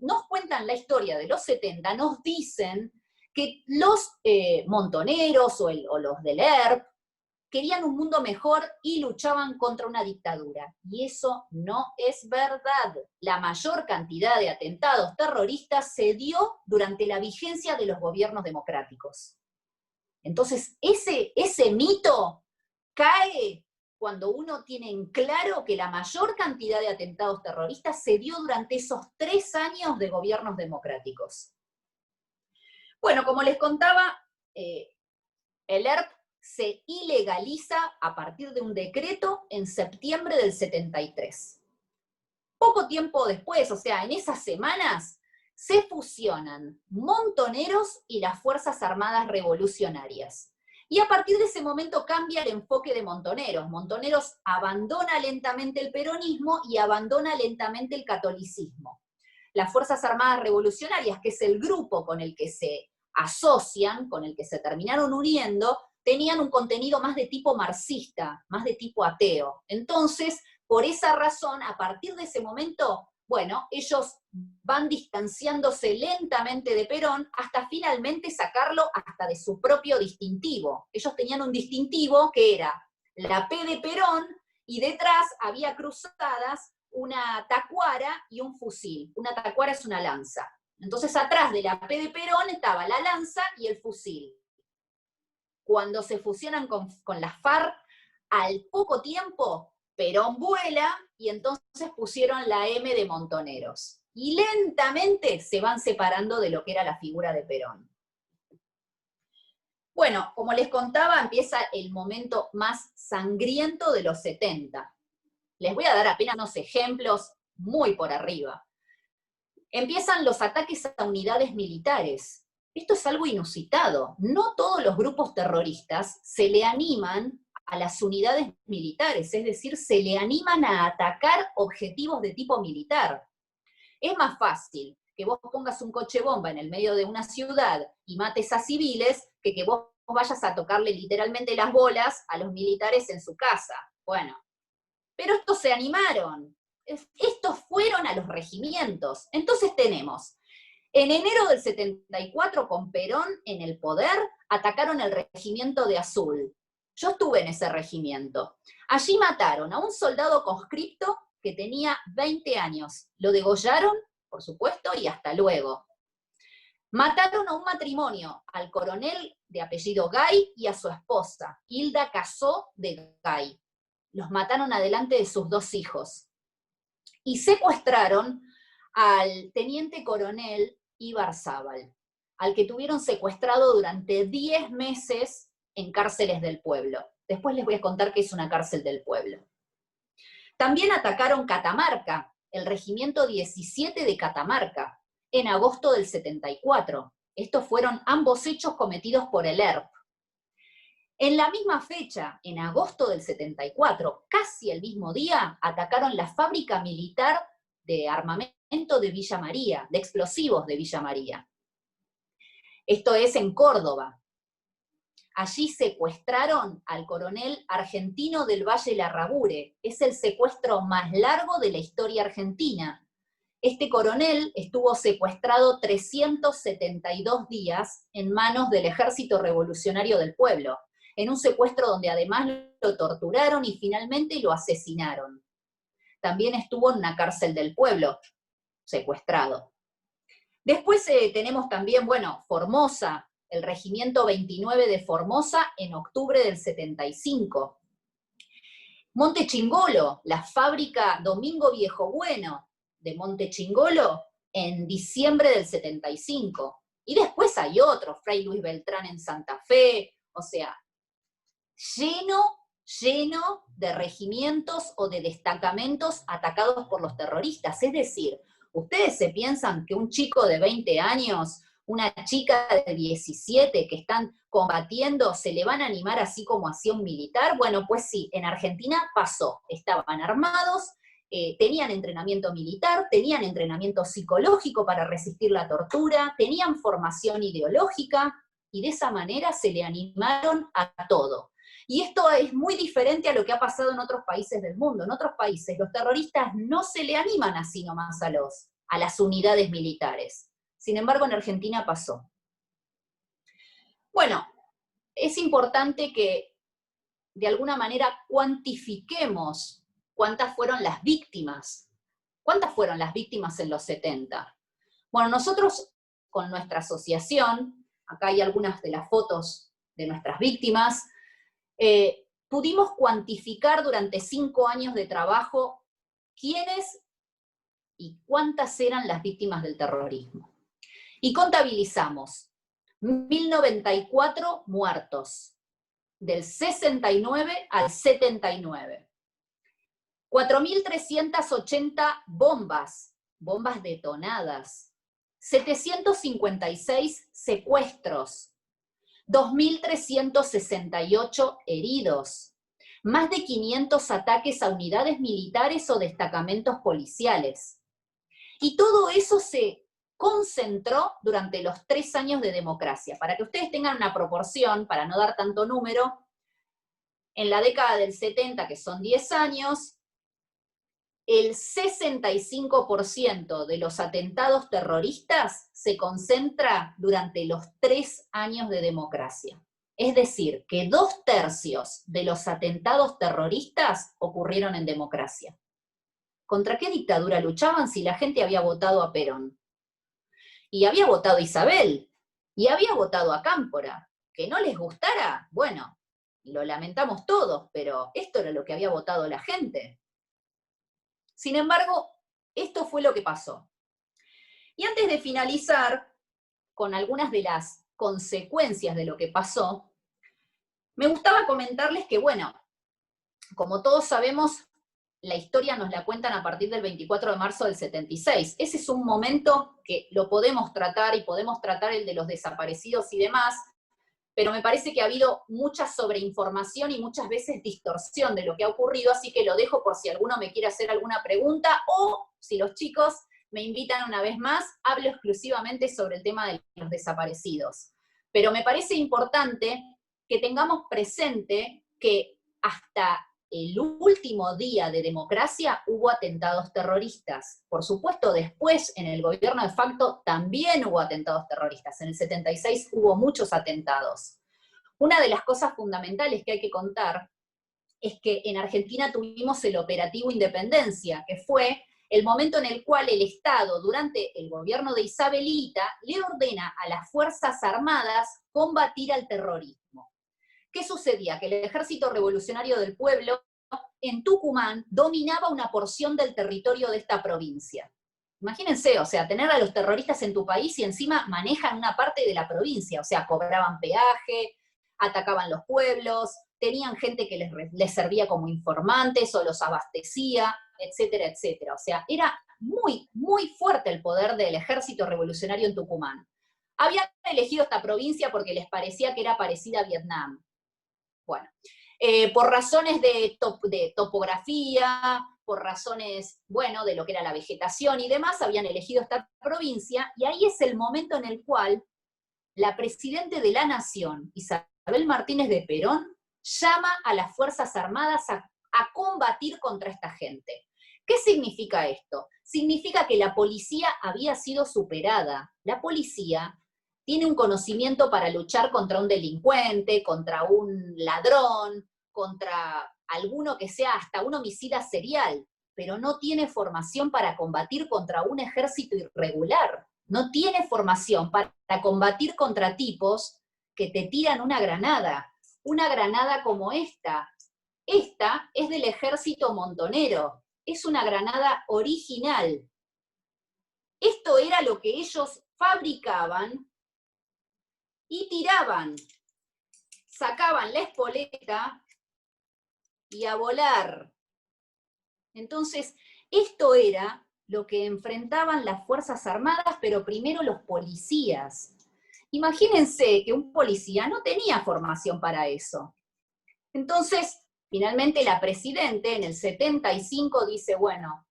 nos cuentan la historia de los 70, nos dicen que los montoneros o los del ERP querían un mundo mejor y luchaban contra una dictadura. Y eso no es verdad. La mayor cantidad de atentados terroristas se dio durante la vigencia de los gobiernos democráticos. Entonces, ese mito cae cuando uno tiene en claro que la mayor cantidad de atentados terroristas se dio durante esos 3 años de gobiernos democráticos. Bueno, como les contaba, el ERP se ilegaliza a partir de un decreto en septiembre del 73. Poco tiempo después, o sea, en esas semanas, se fusionan Montoneros y las Fuerzas Armadas Revolucionarias. Y a partir de ese momento cambia el enfoque de Montoneros. Montoneros abandona lentamente el peronismo y abandona lentamente el catolicismo. Las Fuerzas Armadas Revolucionarias, que es el grupo con el que se asocian, con el que se terminaron uniendo, tenían un contenido más de tipo marxista, más de tipo ateo. Entonces, por esa razón, a partir de ese momento, bueno, ellos van distanciándose lentamente de Perón hasta finalmente sacarlo hasta de su propio distintivo. Ellos tenían un distintivo que era la P de Perón y detrás había cruzadas una tacuara y un fusil. Una tacuara es una lanza. Entonces atrás de la P de Perón estaba la lanza y el fusil. Cuando se fusionan con las FARC, al poco tiempo Perón vuela y entonces pusieron la M de Montoneros. Y lentamente se van separando de lo que era la figura de Perón. Bueno, como les contaba, empieza el momento más sangriento de los 70. Les voy a dar apenas unos ejemplos muy por arriba. Empiezan los ataques a unidades militares. Esto es algo inusitado. No todos los grupos terroristas se le animan a las unidades militares, es decir, se le animan a atacar objetivos de tipo militar. Es más fácil que vos pongas un coche bomba en el medio de una ciudad y mates a civiles que vos vayas a tocarle literalmente las bolas a los militares en su casa. Bueno, pero estos se animaron. Estos fueron a los regimientos. Entonces tenemos, en enero del 74, con Perón en el poder, atacaron el regimiento de Azul. Yo estuve en ese regimiento. Allí mataron a un soldado conscripto que tenía 20 años. Lo degollaron, por supuesto, y hasta luego. Mataron a un matrimonio, al coronel de apellido Gay y a su esposa, Hilda Casó de Gay. Los mataron adelante de sus 2 hijos. Y secuestraron al teniente coronel Ibarzábal, al que tuvieron secuestrado durante 10 meses en cárceles del pueblo. Después les voy a contar qué es una cárcel del pueblo. También atacaron Catamarca, el regimiento 17 de Catamarca, en agosto del 74. Estos fueron ambos hechos cometidos por el ERP. En la misma fecha, en agosto del 74, casi el mismo día, atacaron la fábrica militar de armamento de Villa María, de explosivos de Villa María. Esto es en Córdoba. Allí secuestraron al coronel argentino del Valle Larrabure. Es el secuestro más largo de la historia argentina. Este coronel estuvo secuestrado 372 días en manos del Ejército Revolucionario del Pueblo, en un secuestro donde además lo torturaron y finalmente lo asesinaron. También estuvo en una cárcel del pueblo, secuestrado. Después tenemos también, bueno, Formosa, el regimiento 29 de Formosa en octubre del 75. Monte Chingolo, la fábrica Domingo Viejo Bueno de Monte Chingolo en diciembre del 75. Y después hay otros, Fray Luis Beltrán en Santa Fe, o sea, lleno de regimientos o de destacamentos atacados por los terroristas. Es decir, ¿ustedes se piensan que un chico de 20 años, una chica de 17 que están combatiendo, se le van a animar así como hacía un militar? Bueno, pues sí, en Argentina pasó. Estaban armados, tenían entrenamiento militar, tenían entrenamiento psicológico para resistir la tortura, tenían formación ideológica, y de esa manera se le animaron a todo. Y esto es muy diferente a lo que ha pasado en otros países del mundo. En otros países los terroristas no se le animan así nomás a las unidades militares. Sin embargo, en Argentina pasó. Bueno, es importante que de alguna manera cuantifiquemos cuántas fueron las víctimas. ¿Cuántas fueron las víctimas en los 70? Bueno, nosotros con nuestra asociación, acá hay algunas de las fotos de nuestras víctimas, pudimos cuantificar durante 5 años de trabajo quiénes y cuántas eran las víctimas del terrorismo. Y contabilizamos 1094 muertos, del 69 al 79. 4.380 bombas detonadas, 756 secuestros, 2.368 heridos, más de 500 ataques a unidades militares o destacamentos policiales. Y todo eso se concentró durante los 3 años de democracia. Para que ustedes tengan una proporción, para no dar tanto número, en la década del 70, que son 10 años, el 65% de los atentados terroristas se concentra durante los 3 años de democracia. Es decir, que 2/3 de los atentados terroristas ocurrieron en democracia. ¿Contra qué dictadura luchaban si la gente había votado a Perón? Y había votado a Isabel, y había votado a Cámpora. ¿Que no les gustara? Bueno, lo lamentamos todos, pero esto era lo que había votado la gente. Sin embargo, esto fue lo que pasó. Y antes de finalizar con algunas de las consecuencias de lo que pasó, me gustaba comentarles que, bueno, como todos sabemos, la historia nos la cuentan a partir del 24 de marzo del 76. Ese es un momento que lo podemos tratar, y podemos tratar el de los desaparecidos y demás, pero me parece que ha habido mucha sobreinformación y muchas veces distorsión de lo que ha ocurrido, así que lo dejo por si alguno me quiere hacer alguna pregunta, o si los chicos me invitan una vez más, hablo exclusivamente sobre el tema de los desaparecidos. Pero me parece importante que tengamos presente que hasta el último día de democracia hubo atentados terroristas. Por supuesto, después, en el gobierno de facto, también hubo atentados terroristas. En el 76 hubo muchos atentados. Una de las cosas fundamentales que hay que contar es que en Argentina tuvimos el operativo Independencia, que fue el momento en el cual el Estado, durante el gobierno de Isabelita, le ordena a las Fuerzas Armadas combatir al terrorismo. ¿Qué sucedía? Que el Ejército Revolucionario del Pueblo en Tucumán dominaba una porción del territorio de esta provincia. Imagínense, o sea, tener a los terroristas en tu país y encima manejan una parte de la provincia, o sea, cobraban peaje, atacaban los pueblos, tenían gente que les servía como informantes o los abastecía, etcétera, etcétera. O sea, era muy, muy fuerte el poder del Ejército Revolucionario en Tucumán. Habían elegido esta provincia porque les parecía que era parecida a Vietnam. Bueno, por razones de topografía, por razones, bueno, de lo que era la vegetación y demás, habían elegido esta provincia, y ahí es el momento en el cual la Presidenta de la Nación, Isabel Martínez de Perón, llama a las Fuerzas Armadas a combatir contra esta gente. ¿Qué significa esto? Significa que la policía había sido superada. La policía tiene un conocimiento para luchar contra un delincuente, contra un ladrón, contra alguno que sea hasta un homicida serial, pero no tiene formación para combatir contra un ejército irregular. No tiene formación para combatir contra tipos que te tiran una granada como esta. Esta es del ejército montonero, es una granada original. Esto era lo que ellos fabricaban y tiraban, sacaban la espoleta y a volar. Entonces, esto era lo que enfrentaban las Fuerzas Armadas, pero primero los policías. Imagínense que un policía no tenía formación para eso. Entonces, finalmente la Presidenta en el 75 dice, bueno,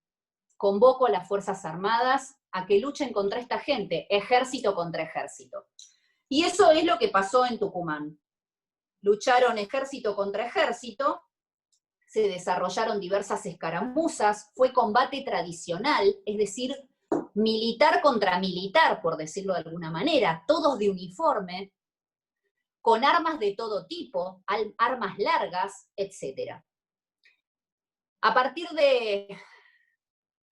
convoco a las Fuerzas Armadas a que luchen contra esta gente, ejército contra ejército. Y eso es lo que pasó en Tucumán. Lucharon ejército contra ejército, se desarrollaron diversas escaramuzas, fue combate tradicional, es decir, militar contra militar, por decirlo de alguna manera, todos de uniforme, con armas de todo tipo, armas largas, etc. A partir de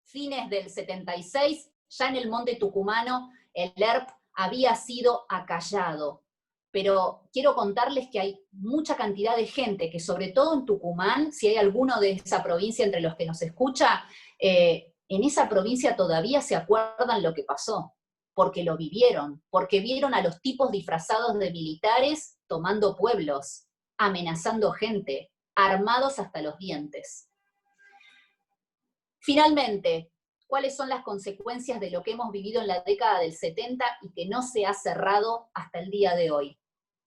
fines del 76, ya en el monte tucumano, el ERP había sido acallado. Pero quiero contarles que hay mucha cantidad de gente que, sobre todo en Tucumán, si hay alguno de esa provincia entre los que nos escucha, en esa provincia todavía se acuerdan lo que pasó, porque lo vivieron, porque vieron a los tipos disfrazados de militares tomando pueblos, amenazando gente, armados hasta los dientes. Finalmente, ¿cuáles son las consecuencias de lo que hemos vivido en la década del 70 y que no se ha cerrado hasta el día de hoy?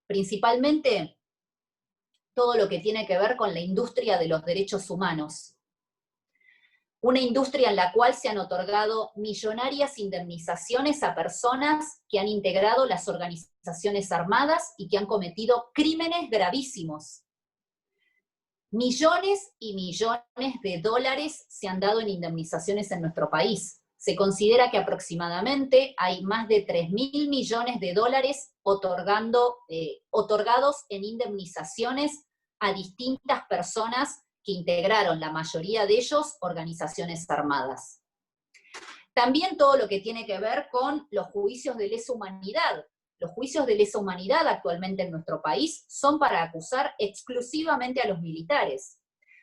principalmente todo lo que tiene que ver con la industria de los derechos humanos. Una industria en la cual se han otorgado millonarias indemnizaciones a personas que han integrado las organizaciones armadas y que han cometido crímenes gravísimos. Millones y millones de dólares se han dado en indemnizaciones en nuestro país. Se considera que aproximadamente hay más de 3.000 millones de dólares otorgados en indemnizaciones a distintas personas que integraron, la mayoría de ellos, organizaciones armadas. También todo lo que tiene que ver con los juicios de lesa humanidad. Los juicios de lesa humanidad actualmente en nuestro país son para acusar exclusivamente a los militares.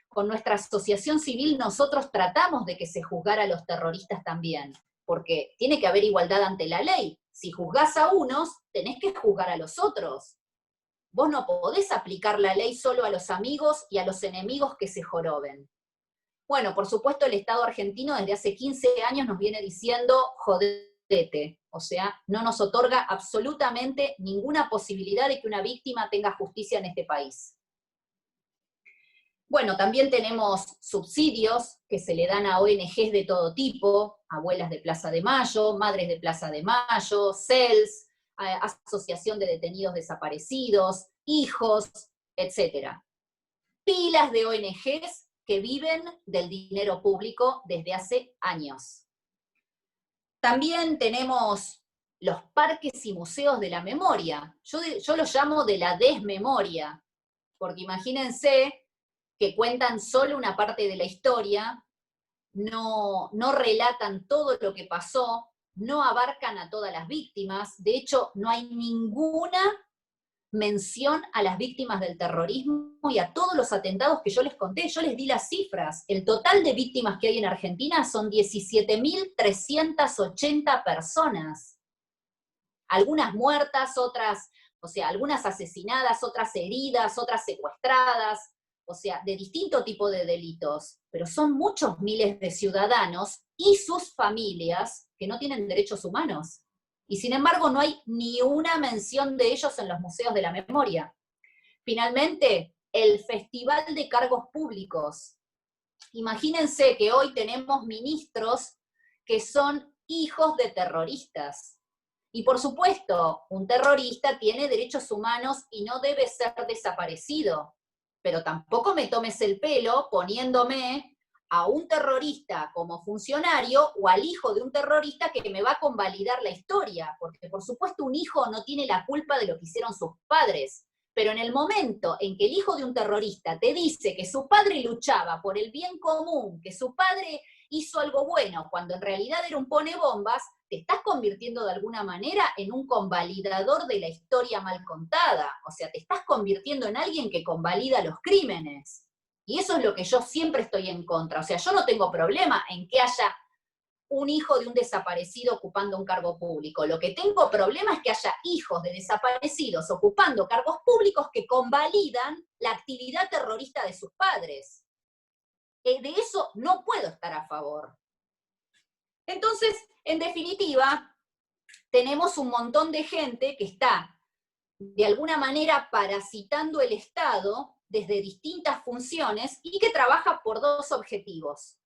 Con nuestra asociación civil nosotros tratamos de que se juzgara a los terroristas también, porque tiene que haber igualdad ante la ley. Si juzgás a unos, tenés que juzgar a los otros. Vos no podés aplicar la ley solo a los amigos y a los enemigos que se joroben. Bueno, por supuesto el Estado argentino desde hace 15 años nos viene diciendo jodete, o sea, no nos otorga absolutamente ninguna posibilidad de que una víctima tenga justicia en este país. Bueno, también tenemos subsidios que se le dan a ONGs de todo tipo, Abuelas de Plaza de Mayo, Madres de Plaza de Mayo, CELS, Asociación de Detenidos Desaparecidos, Hijos, etc. Pilas de ONGs que viven del dinero público desde hace años. También tenemos los parques y museos de la memoria. Yo los llamo de la desmemoria, porque imagínense que cuentan solo una parte de la historia, no relatan todo lo que pasó, no abarcan a todas las víctimas. De hecho, no hay ninguna mención a las víctimas del terrorismo y a todos los atentados que yo les conté. Yo les di las cifras. El total de víctimas que hay en Argentina son 17.380 personas. Algunas muertas, otras, o sea, algunas asesinadas, otras heridas, otras secuestradas, o sea, de distinto tipo de delitos, pero son muchos miles de ciudadanos y sus familias que no tienen derechos humanos. Y sin embargo no hay ni una mención de ellos en los museos de la memoria. Finalmente, el Festival de Cargos Públicos. Imagínense que hoy tenemos ministros que son hijos de terroristas. Y por supuesto, un terrorista tiene derechos humanos y no debe ser desaparecido. Pero tampoco me tomes el pelo poniéndome a un terrorista como funcionario o al hijo de un terrorista que me va a convalidar la historia, porque por supuesto un hijo no tiene la culpa de lo que hicieron sus padres, pero en el momento en que el hijo de un terrorista te dice que su padre luchaba por el bien común, que su padre hizo algo bueno, cuando en realidad era un ponebombas, te estás convirtiendo de alguna manera en un convalidador de la historia mal contada, o sea, te estás convirtiendo en alguien que convalida los crímenes. Y eso es lo que yo siempre estoy en contra, o sea, yo no tengo problema en que haya un hijo de un desaparecido ocupando un cargo público. Lo que tengo problema es que haya hijos de desaparecidos ocupando cargos públicos que convalidan la actividad terrorista de sus padres. De eso no puedo estar a favor. Entonces, en definitiva, tenemos un montón de gente que está, de alguna manera, parasitando el Estado desde distintas funciones y que trabaja por dos objetivos.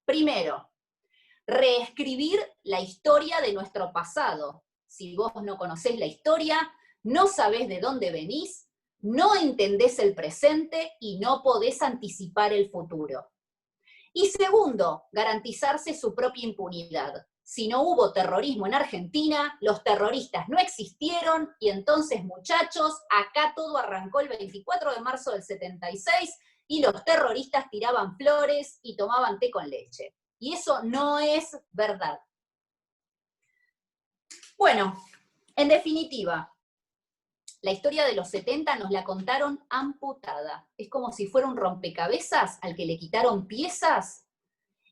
Primero, reescribir la historia de nuestro pasado. Si vos no conocés la historia, no sabés de dónde venís, no entendés el presente y no podés anticipar el futuro. Y segundo, garantizarse su propia impunidad. Si no hubo terrorismo en Argentina, los terroristas no existieron, y entonces, muchachos, acá todo arrancó el 24 de marzo del 76, y los terroristas tiraban flores y tomaban té con leche. Y eso no es verdad. Bueno, en definitiva, la historia de los 70 nos la contaron amputada. Es como si fuera un rompecabezas al que le quitaron piezas,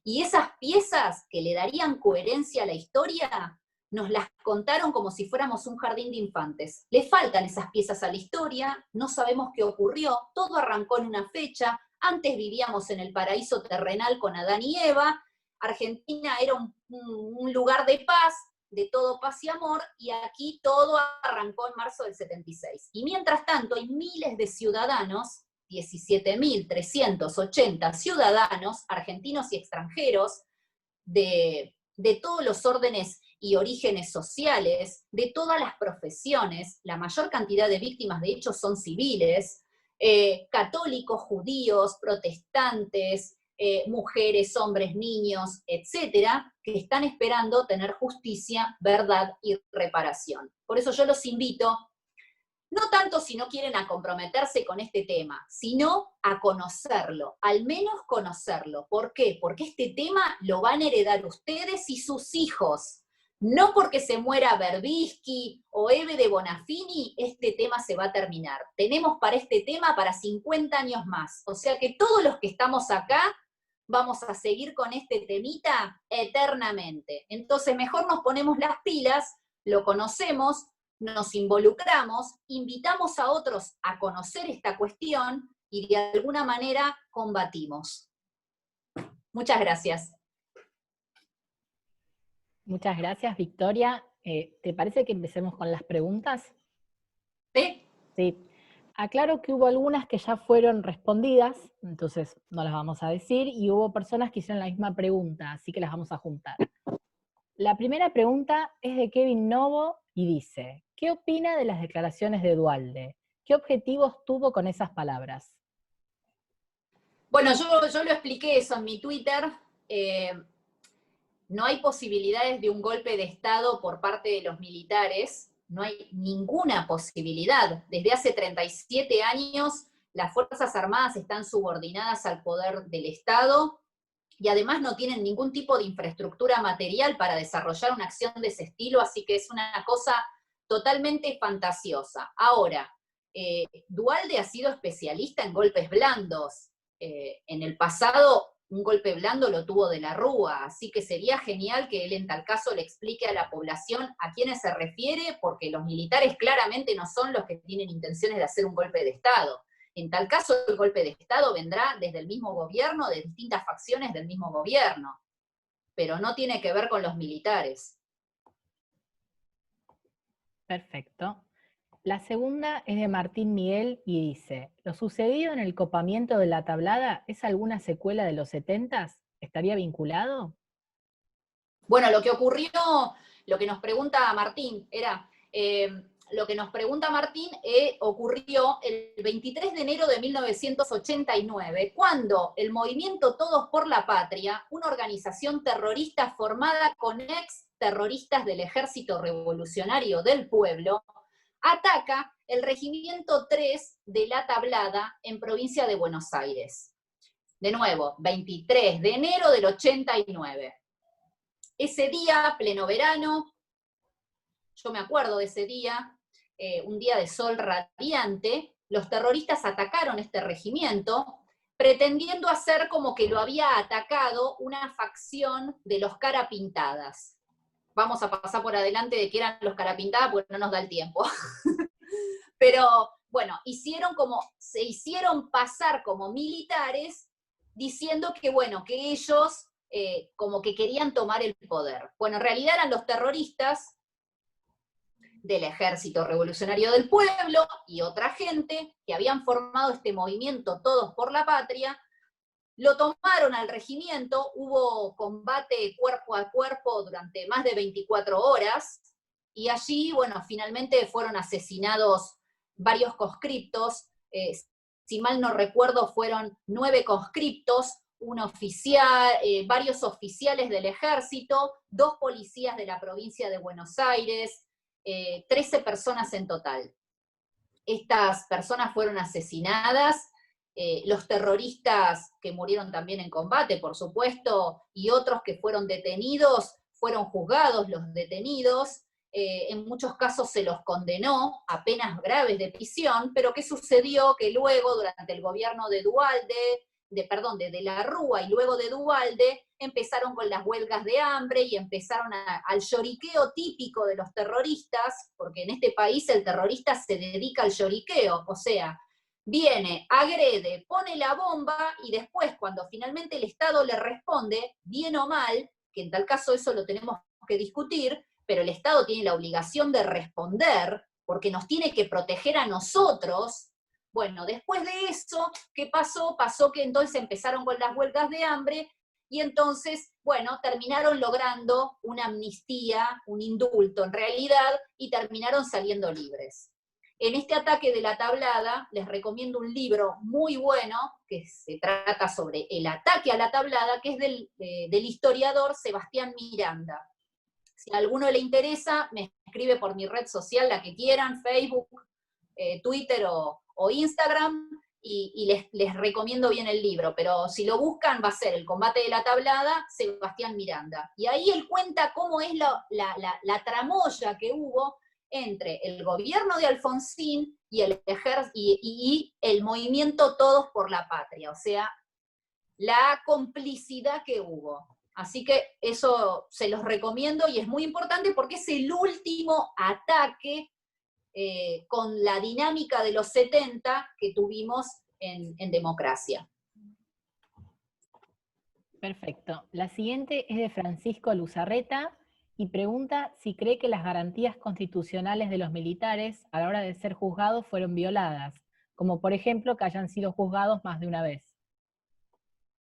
y esas piezas que le darían coherencia a la historia, nos las contaron como si fuéramos un jardín de infantes. Le faltan esas piezas a la historia, no sabemos qué ocurrió, todo arrancó en una fecha, antes vivíamos en el paraíso terrenal con Adán y Eva, Argentina era un lugar de paz, de todo paz y amor, y aquí todo arrancó en marzo del 76. Y mientras tanto hay miles de ciudadanos, 17.380 ciudadanos, argentinos y extranjeros, de todos los órdenes y orígenes sociales, de todas las profesiones. La mayor cantidad de víctimas, de hecho, son civiles, católicos, judíos, protestantes, mujeres, hombres, niños, etcétera, que están esperando tener justicia, verdad y reparación. Por eso yo los invito, no tanto si no quieren a comprometerse con este tema, sino a conocerlo, al menos conocerlo. ¿Por qué? Porque este tema lo van a heredar ustedes y sus hijos. No porque se muera Berbisky o Eve de Bonafini, este tema se va a terminar. Tenemos para este tema para 50 años más. O sea que todos los que estamos acá vamos a seguir con este temita eternamente. Entonces mejor nos ponemos las pilas, lo conocemos, nos involucramos, invitamos a otros a conocer esta cuestión y de alguna manera combatimos. Muchas gracias. Muchas gracias, Victoria. ¿Te parece que empecemos con las preguntas? ¿Sí? Sí. Aclaro que hubo algunas que ya fueron respondidas, entonces no las vamos a decir, y hubo personas que hicieron la misma pregunta, así que las vamos a juntar. La primera pregunta es de Kevin Novo y dice, ¿qué opina de las declaraciones de Duhalde? ¿Qué objetivos tuvo con esas palabras? Bueno, yo lo expliqué eso en mi Twitter. No hay posibilidades de un golpe de Estado por parte de los militares, no hay ninguna posibilidad. Desde hace 37 años las Fuerzas Armadas están subordinadas al poder del Estado y además no tienen ningún tipo de infraestructura material para desarrollar una acción de ese estilo, así que es una cosa totalmente fantasiosa. Ahora, Duhalde ha sido especialista en golpes blandos. En el pasado un golpe blando lo tuvo de la Rúa, así que sería genial que él en tal caso le explique a la población a quiénes se refiere, porque los militares claramente no son los que tienen intenciones de hacer un golpe de Estado. En tal caso, el golpe de Estado vendrá desde el mismo gobierno, de distintas facciones del mismo gobierno, pero no tiene que ver con los militares. Perfecto. La segunda es de Martín Miguel y dice, ¿lo sucedido en el copamiento de la Tablada es alguna secuela de los 70s? ¿Estaría vinculado? Bueno, lo que ocurrió, lo que nos pregunta Martín, ocurrió el 23 de enero de 1989, cuando el movimiento Todos por la Patria, una organización terrorista formada con ex terroristas del Ejército Revolucionario del Pueblo, ataca el Regimiento 3 de La Tablada en provincia de Buenos Aires. De nuevo, 23 de enero del 89. Ese día, pleno verano, yo me acuerdo de ese día, un día de sol radiante, los terroristas atacaron este regimiento, pretendiendo hacer como que lo había atacado una facción de los carapintadas. Vamos a pasar por adelante de que eran los carapintadas, porque no nos da el tiempo. Pero, bueno, se hicieron pasar como militares, diciendo que, bueno, que ellos como que querían tomar el poder. Bueno, en realidad eran los terroristas del Ejército Revolucionario del Pueblo y otra gente que habían formado este movimiento Todos por la Patria, lo tomaron al regimiento, hubo combate cuerpo a cuerpo durante más de 24 horas, y allí, bueno, finalmente fueron asesinados varios conscriptos, si mal no recuerdo fueron 9 conscriptos, un oficial, varios oficiales del ejército, 2 policías de la provincia de Buenos Aires, 13 personas en total. Estas personas fueron asesinadas, los terroristas que murieron también en combate, por supuesto, y otros que fueron detenidos, fueron juzgados los detenidos, en muchos casos se los condenó a penas graves de prisión, pero ¿qué sucedió? Que luego, durante el gobierno de de la Rúa y luego de Duhalde, empezaron con las huelgas de hambre y empezaron al lloriqueo típico de los terroristas, porque en este país el terrorista se dedica al lloriqueo, o sea, viene, agrede, pone la bomba y después cuando finalmente el Estado le responde, bien o mal, que en tal caso eso lo tenemos que discutir, pero el Estado tiene la obligación de responder, porque nos tiene que proteger a nosotros. Bueno, después de eso, ¿qué pasó? Pasó que entonces empezaron con las huelgas de hambre, y entonces, bueno, terminaron logrando una amnistía, un indulto en realidad, y terminaron saliendo libres. En este ataque de la tablada, les recomiendo un libro muy bueno, que se trata sobre el ataque a la tablada, que es del historiador Sebastián Miranda. Si a alguno le interesa, me escribe por mi red social, la que quieran, Facebook, Twitter o Instagram, y les recomiendo bien el libro, pero si lo buscan va a ser El combate de la tablada, Sebastián Miranda. Y ahí él cuenta cómo es la tramoya que hubo entre el gobierno de Alfonsín y el movimiento Todos por la Patria, o sea, la complicidad que hubo. Así que eso se los recomiendo y es muy importante porque es el último ataque con la dinámica de los 70 que tuvimos en democracia. Perfecto. La siguiente es de Francisco Luzarreta y pregunta si cree que las garantías constitucionales de los militares a la hora de ser juzgados fueron violadas, como por ejemplo que hayan sido juzgados más de una vez.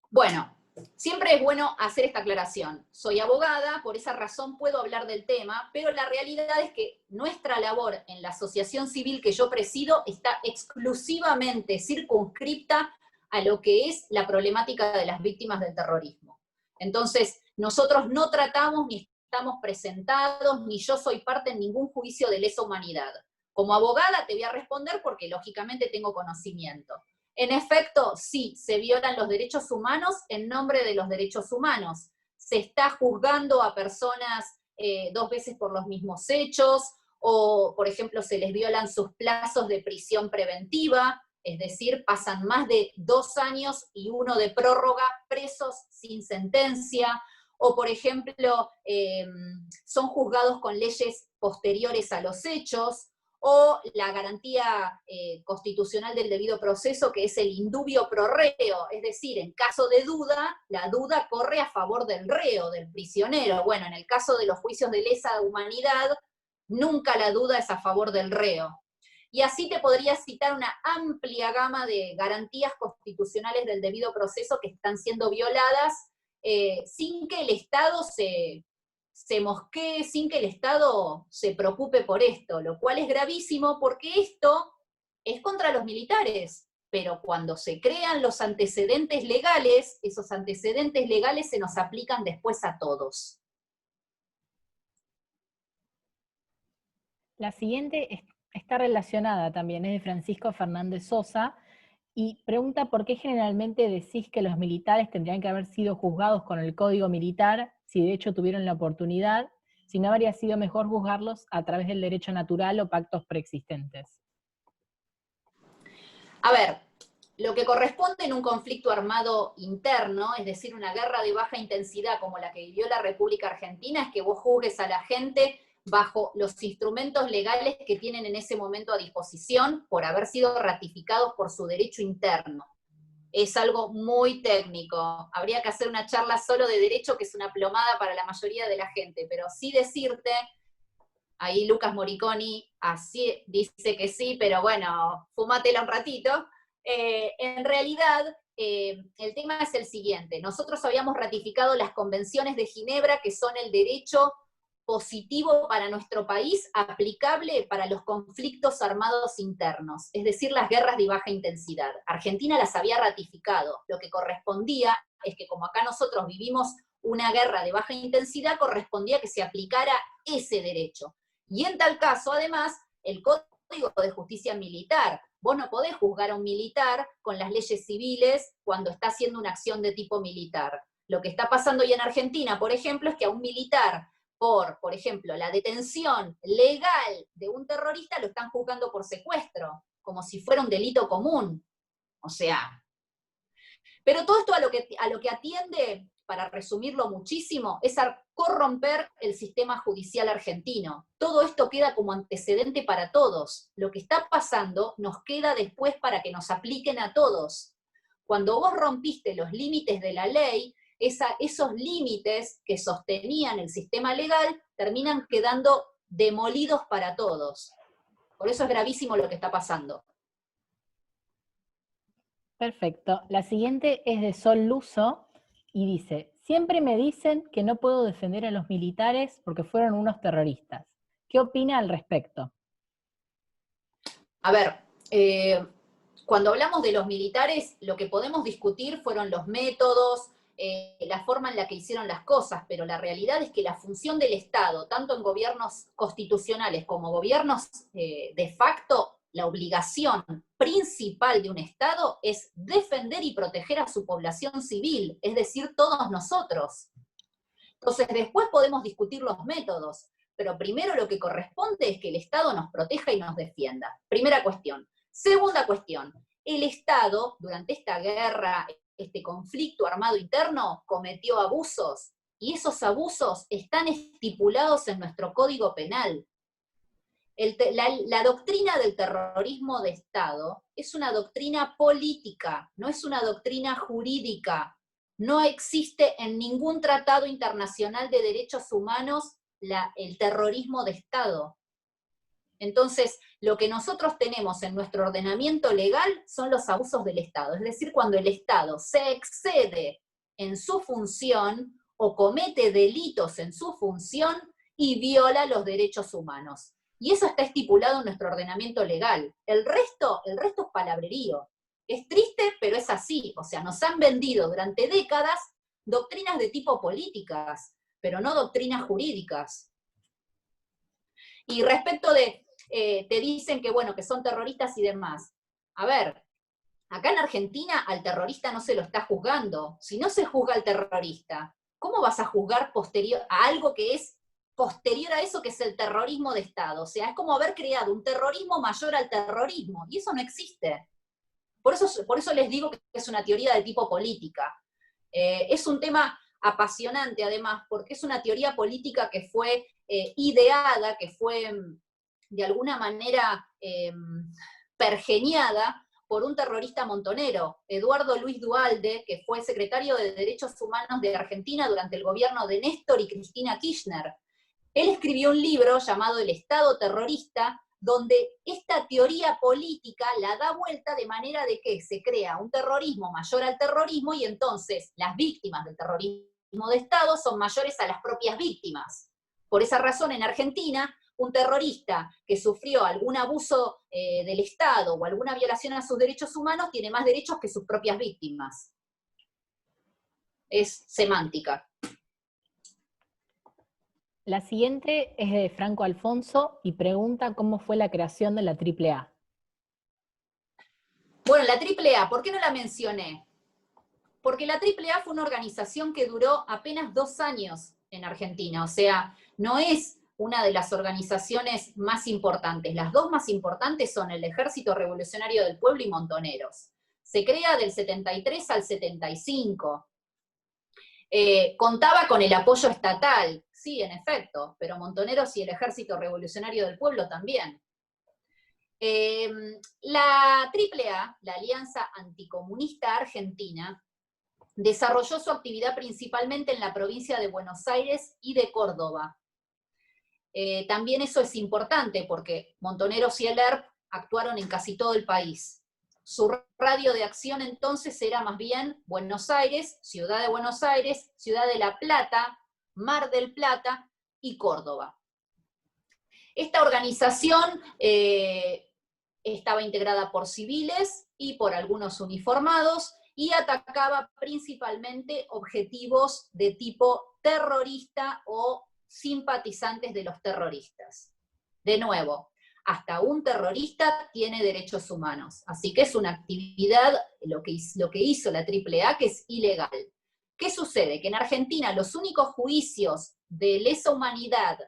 Bueno, siempre es bueno hacer esta aclaración. Soy abogada, por esa razón puedo hablar del tema, pero la realidad es que nuestra labor en la asociación civil que yo presido está exclusivamente circunscripta a lo que es la problemática de las víctimas del terrorismo. Entonces, nosotros no tratamos ni estamos presentados, ni yo soy parte en ningún juicio de lesa humanidad. Como abogada te voy a responder porque lógicamente tengo conocimiento. En efecto, sí, se violan los derechos humanos en nombre de los derechos humanos. Se está juzgando a personas 2 veces por los mismos hechos, o, por ejemplo, se les violan sus plazos de prisión preventiva, es decir, pasan más de 2 años y 1 de prórroga presos sin sentencia, o, por ejemplo, son juzgados con leyes posteriores a los hechos, o la garantía constitucional del debido proceso, que es el indubio pro reo, es decir, en caso de duda, la duda corre a favor del reo, del prisionero. Bueno, en el caso de los juicios de lesa humanidad, nunca la duda es a favor del reo. Y así te podría citar una amplia gama de garantías constitucionales del debido proceso que están siendo violadas sin que el Estado se mosquee, sin que el Estado se preocupe por esto, lo cual es gravísimo porque esto es contra los militares, pero cuando se crean los antecedentes legales, esos antecedentes legales se nos aplican después a todos. La siguiente está relacionada también, es de Francisco Fernández Sosa, y pregunta por qué generalmente decís que los militares tendrían que haber sido juzgados con el Código Militar, si de hecho tuvieron la oportunidad, si no habría sido mejor juzgarlos a través del derecho natural o pactos preexistentes. A ver, lo que corresponde en un conflicto armado interno, es decir, una guerra de baja intensidad como la que vivió la República Argentina, es que vos juzgues a la gente bajo los instrumentos legales que tienen en ese momento a disposición por haber sido ratificados por su derecho interno. Es algo muy técnico. Habría que hacer una charla solo de derecho, que es una plomada para la mayoría de la gente, pero sí decirte, ahí Lucas Moriconi así dice que sí, pero bueno, fumátela un ratito. En realidad, el tema es el siguiente. Nosotros habíamos ratificado las convenciones de Ginebra, que son el derecho positivo para nuestro país, aplicable para los conflictos armados internos, es decir, las guerras de baja intensidad. Argentina las había ratificado. Lo que correspondía es que como acá nosotros vivimos una guerra de baja intensidad, correspondía que se aplicara ese derecho. Y en tal caso, además, el Código de Justicia Militar. Vos no podés juzgar a un militar con las leyes civiles cuando está haciendo una acción de tipo militar. Lo que está pasando hoy en Argentina, por ejemplo, es que a un militar por ejemplo, la detención legal de un terrorista lo están juzgando por secuestro, como si fuera un delito común. O sea, pero todo esto a lo que atiende, para resumirlo muchísimo, es a corromper el sistema judicial argentino. Todo esto queda como antecedente para todos. Lo que está pasando nos queda después para que nos apliquen a todos. Cuando vos rompiste los límites de la ley, esos límites que sostenían el sistema legal terminan quedando demolidos para todos. Por eso es gravísimo lo que está pasando. Perfecto. La siguiente es de Sol Luso y dice, siempre me dicen que no puedo defender a los militares porque fueron unos terroristas. ¿Qué opina al respecto? A ver, cuando hablamos de los militares, lo que podemos discutir fueron los métodos, la forma en la que hicieron las cosas, pero la realidad es que la función del Estado, tanto en gobiernos constitucionales como gobiernos de facto, la obligación principal de un Estado es defender y proteger a su población civil, es decir, todos nosotros. Entonces, después podemos discutir los métodos, pero primero lo que corresponde es que el Estado nos proteja y nos defienda. Primera cuestión. Segunda cuestión, el Estado, durante esta guerra, este conflicto armado interno, cometió abusos, y esos abusos están estipulados en nuestro Código Penal. La doctrina del terrorismo de Estado es una doctrina política, no es una doctrina jurídica. No existe en ningún tratado internacional de derechos humanos el terrorismo de Estado. Entonces, lo que nosotros tenemos en nuestro ordenamiento legal son los abusos del Estado, es decir, cuando el Estado se excede en su función o comete delitos en su función y viola los derechos humanos. Y eso está estipulado en nuestro ordenamiento legal. El resto es palabrerío. Es triste, pero es así. O sea, nos han vendido durante décadas doctrinas de tipo políticas, pero no doctrinas jurídicas. Y respecto de, te dicen que, bueno, que son terroristas y demás. A ver, acá en Argentina al terrorista no se lo está juzgando. Si no se juzga al terrorista, ¿cómo vas a juzgar posterior a algo que es posterior a eso, que es el terrorismo de Estado? O sea, es como haber creado un terrorismo mayor al terrorismo, y eso no existe. Por eso les digo que es una teoría de tipo política. Es un tema apasionante, además, porque es una teoría política que fue ideada, que fue de alguna manera pergeñada por un terrorista montonero, Eduardo Luis Duhalde, que fue secretario de Derechos Humanos de Argentina durante el gobierno de Néstor y Cristina Kirchner. Él escribió un libro llamado El Estado Terrorista, donde esta teoría política la da vuelta de manera de que se crea un terrorismo mayor al terrorismo y entonces las víctimas del terrorismo de Estado son mayores a las propias víctimas. Por esa razón, en Argentina, un terrorista que sufrió algún abuso del Estado o alguna violación a sus derechos humanos tiene más derechos que sus propias víctimas. Es semántica. La siguiente es de Franco Alfonso y pregunta cómo fue la creación de la AAA. Bueno, la AAA, ¿por qué no la mencioné? Porque la AAA fue una organización que duró apenas 2 años en Argentina, o sea, no es una de las organizaciones más importantes. Las dos más importantes son el Ejército Revolucionario del Pueblo y Montoneros. Se crea del 73 al 75. Contaba con el apoyo estatal, sí, en efecto, pero Montoneros y el Ejército Revolucionario del Pueblo también. La AAA, la Alianza Anticomunista Argentina, desarrolló su actividad principalmente en la provincia de Buenos Aires y de Córdoba. También eso es importante porque Montoneros y el ERP actuaron en casi todo el país. Su radio de acción entonces era más bien Buenos Aires, Ciudad de Buenos Aires, Ciudad de La Plata, Mar del Plata y Córdoba. Esta organización estaba integrada por civiles y por algunos uniformados y atacaba principalmente objetivos de tipo terrorista o simpatizantes de los terroristas. De nuevo, hasta un terrorista tiene derechos humanos, así que es una actividad, lo que hizo la AAA, que es ilegal. ¿Qué sucede? Que en Argentina los únicos juicios de lesa humanidad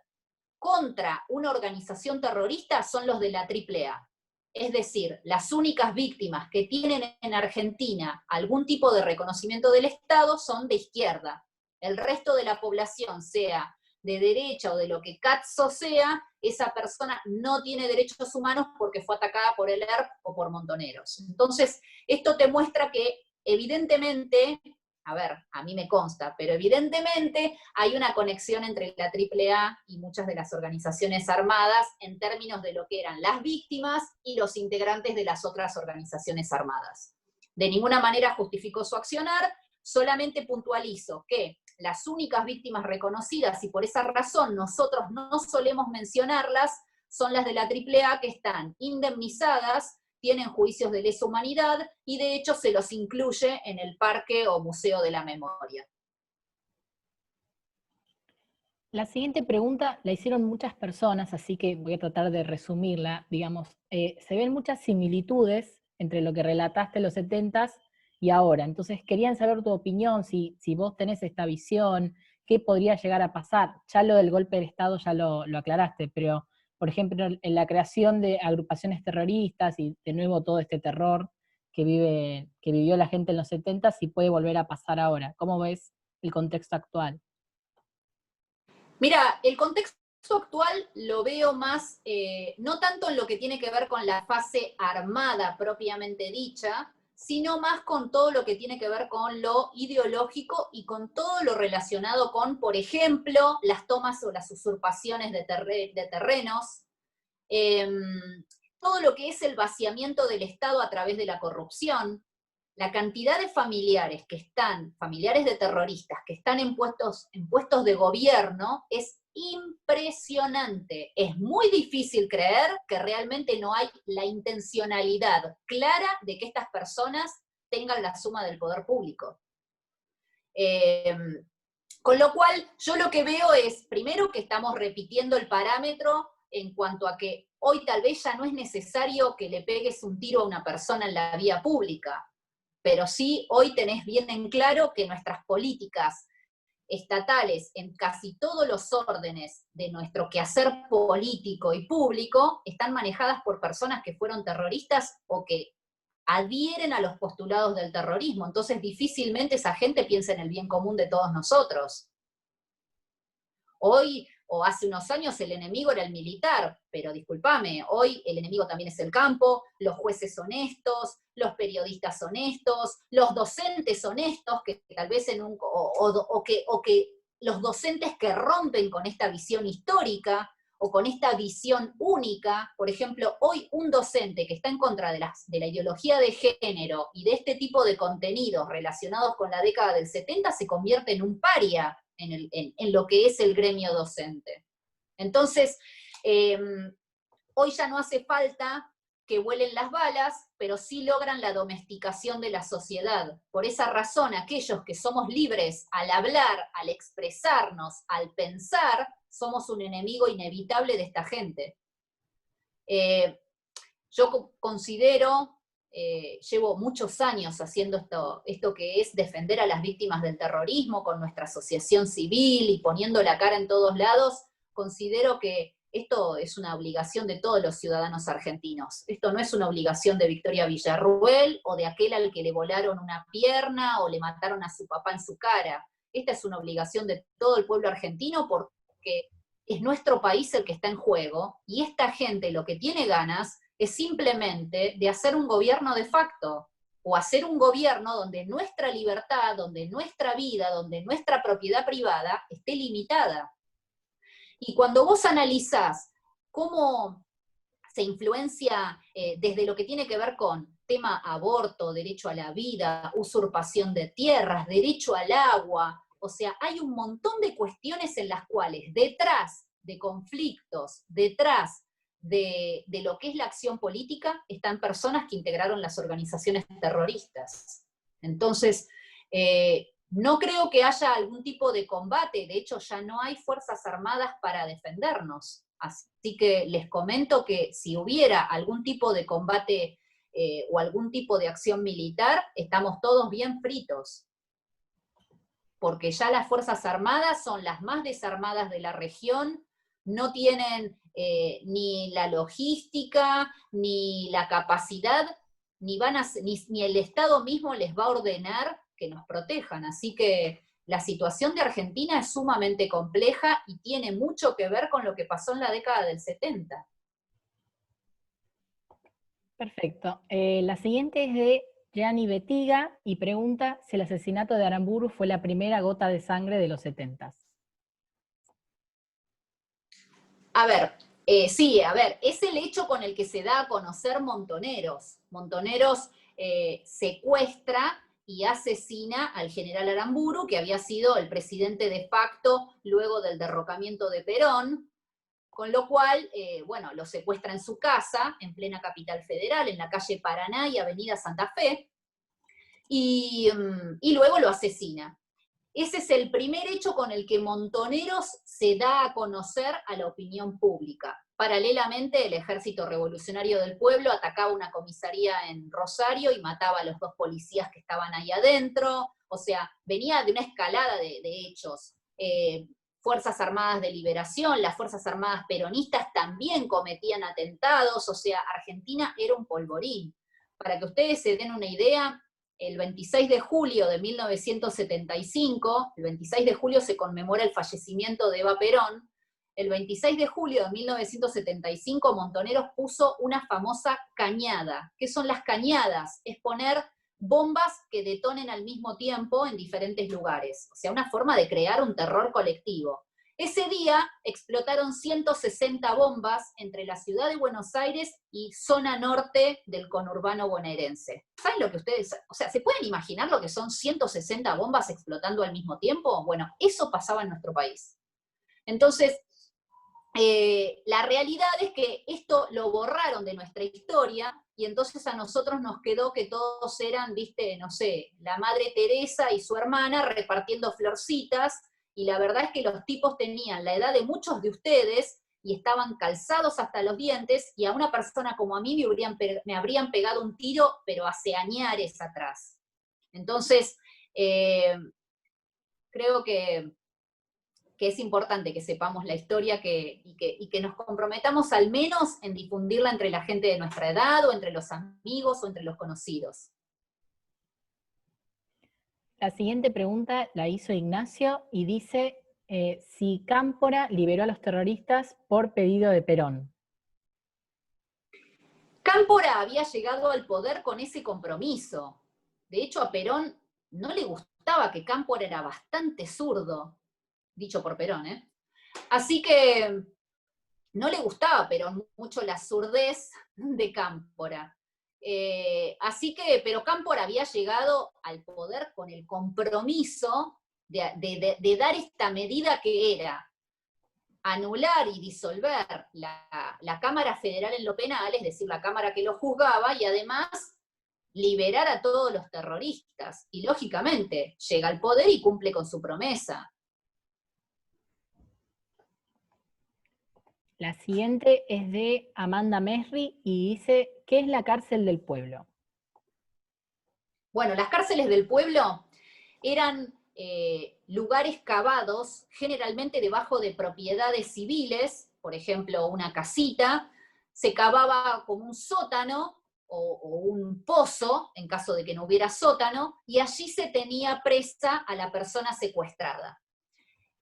contra una organización terrorista son los de la AAA. Es decir, las únicas víctimas que tienen en Argentina algún tipo de reconocimiento del Estado son de izquierda. El resto de la población, sea de derecha o de lo que cazzo sea, esa persona no tiene derechos humanos porque fue atacada por el ERP o por Montoneros. Entonces, esto te muestra que evidentemente a ver, a mí me consta, pero evidentemente hay una conexión entre la AAA y muchas de las organizaciones armadas en términos de lo que eran las víctimas y los integrantes de las otras organizaciones armadas. De ninguna manera justifico su accionar, solamente puntualizo que las únicas víctimas reconocidas, y por esa razón nosotros no solemos mencionarlas, son las de la AAA, que están indemnizadas, tienen juicios de lesa humanidad, y de hecho se los incluye en el Parque o Museo de la Memoria. La siguiente pregunta la hicieron muchas personas, así que voy a tratar de resumirla. Digamos, se ven muchas similitudes entre lo que relataste en los 70s y ahora. Entonces, querían saber tu opinión, si vos tenés esta visión, qué podría llegar a pasar. Ya lo del golpe de Estado ya lo aclaraste, pero, por ejemplo, en la creación de agrupaciones terroristas y de nuevo todo este terror que vivió la gente en los 70s, si puede volver a pasar ahora. ¿Cómo ves el contexto actual? Mira, el contexto actual lo veo más, no tanto en lo que tiene que ver con la fase armada propiamente dicha, sino más con todo lo que tiene que ver con lo ideológico y con todo lo relacionado con, por ejemplo, las tomas o las usurpaciones de terrenos, eh, todo lo que es el vaciamiento del Estado a través de la corrupción, la cantidad de familiares familiares de terroristas, que están en puestos de gobierno, es impresionante. Es muy difícil creer que realmente no hay la intencionalidad clara de que estas personas tengan la suma del poder público. Con lo cual, yo lo que veo es, primero, que estamos repitiendo el parámetro en cuanto a que hoy tal vez ya no es necesario que le pegues un tiro a una persona en la vía pública, pero sí hoy tenés bien en claro que nuestras políticas estatales en casi todos los órdenes de nuestro quehacer político y público están manejadas por personas que fueron terroristas o que adhieren a los postulados del terrorismo. Entonces difícilmente esa gente piensa en el bien común de todos nosotros. Hoy, o hace unos años, el enemigo era el militar, pero discúlpame, hoy el enemigo también es el campo, los jueces honestos, los periodistas honestos, los docentes honestos, que tal vez que los docentes que rompen con esta visión histórica, o con esta visión única. Por ejemplo, hoy un docente que está en contra de la ideología de género y de este tipo de contenidos relacionados con la década del 70 se convierte en un paria en lo que es el gremio docente. Entonces, hoy ya no hace falta que vuelen las balas, pero sí logran la domesticación de la sociedad. Por esa razón, aquellos que somos libres al hablar, al expresarnos, al pensar, somos un enemigo inevitable de esta gente. Yo considero, llevo muchos años haciendo esto que es defender a las víctimas del terrorismo con nuestra asociación civil y poniendo la cara en todos lados. Considero que esto es una obligación de todos los ciudadanos argentinos. Esto no es una obligación de Victoria Villarruel o de aquel al que le volaron una pierna o le mataron a su papá en su cara. Esta es una obligación de todo el pueblo argentino porque es nuestro país el que está en juego y esta gente lo que tiene ganas es simplemente de hacer un gobierno de facto o hacer un gobierno donde nuestra libertad, donde nuestra vida, donde nuestra propiedad privada esté limitada. Y cuando vos analizás cómo se influencia desde lo que tiene que ver con tema aborto, derecho a la vida, usurpación de tierras, derecho al agua, o sea, hay un montón de cuestiones en las cuales detrás de conflictos, detrás de lo que es la acción política, están personas que integraron las organizaciones terroristas. Entonces, no creo que haya algún tipo de combate, de hecho ya no hay fuerzas armadas para defendernos. Así que les comento que si hubiera algún tipo de combate o algún tipo de acción militar, estamos todos bien fritos. Porque ya las fuerzas armadas son las más desarmadas de la región, no tienen ni la logística, ni la capacidad, ni el Estado mismo les va a ordenar que nos protejan. Así que la situación de Argentina es sumamente compleja y tiene mucho que ver con lo que pasó en la década del 70. Perfecto. La siguiente es de Gianni Betiga y pregunta si el asesinato de Aramburu fue la primera gota de sangre de los 70. A ver, sí, a ver, es el hecho con el que se da a conocer Montoneros. Montoneros secuestra y asesina al general Aramburu, que había sido el presidente de facto luego del derrocamiento de Perón, con lo cual, bueno, lo secuestra en su casa, en plena capital federal, en la calle Paraná y avenida Santa Fe, y luego lo asesina. Ese es el primer hecho con el que Montoneros se da a conocer a la opinión pública. Paralelamente, el Ejército Revolucionario del Pueblo atacaba una comisaría en Rosario y mataba a los 2 policías que estaban ahí adentro. O sea, venía de una escalada de hechos. Fuerzas Armadas de Liberación, las Fuerzas Armadas peronistas también cometían atentados. O sea, Argentina era un polvorín. Para que ustedes se den una idea, el 26 de julio de 1975, el 26 de julio se conmemora el fallecimiento de Eva Perón, el 26 de julio de 1975 Montoneros puso una famosa cañada. ¿Qué son las cañadas? Es poner bombas que detonen al mismo tiempo en diferentes lugares. O sea, una forma de crear un terror colectivo. Ese día explotaron 160 bombas entre la ciudad de Buenos Aires y zona norte del conurbano bonaerense. ¿Saben lo que ustedes, o sea, se pueden imaginar lo que son 160 bombas explotando al mismo tiempo? Bueno, eso pasaba en nuestro país. Entonces, la realidad es que esto lo borraron de nuestra historia y entonces a nosotros nos quedó que todos eran, viste, no sé, la Madre Teresa y su hermana repartiendo florcitas, y la verdad es que los tipos tenían la edad de muchos de ustedes y estaban calzados hasta los dientes, y a una persona como a mí me habrían pegado un tiro, pero hace añares atrás. Entonces, creo que es importante que sepamos la historia y que nos comprometamos al menos en difundirla entre la gente de nuestra edad, o entre los amigos, o entre los conocidos. La siguiente pregunta la hizo Ignacio y dice si Cámpora liberó a los terroristas por pedido de Perón. Cámpora había llegado al poder con ese compromiso. De hecho, a Perón no le gustaba, que Cámpora era bastante zurdo, dicho por Perón, ¿eh? Así que no le gustaba a Perón mucho la zurdez de Cámpora. Pero Cámpora había llegado al poder con el compromiso de dar esta medida, que era anular y disolver la Cámara Federal en lo penal, es decir, la Cámara que lo juzgaba, y además liberar a todos los terroristas. Y lógicamente llega al poder y cumple con su promesa. La siguiente es de Amanda Mesri y dice, ¿qué es la cárcel del pueblo? Bueno, las cárceles del pueblo eran lugares cavados generalmente debajo de propiedades civiles, por ejemplo, una casita, se cavaba como un sótano o un pozo, en caso de que no hubiera sótano, y allí se tenía presa a la persona secuestrada.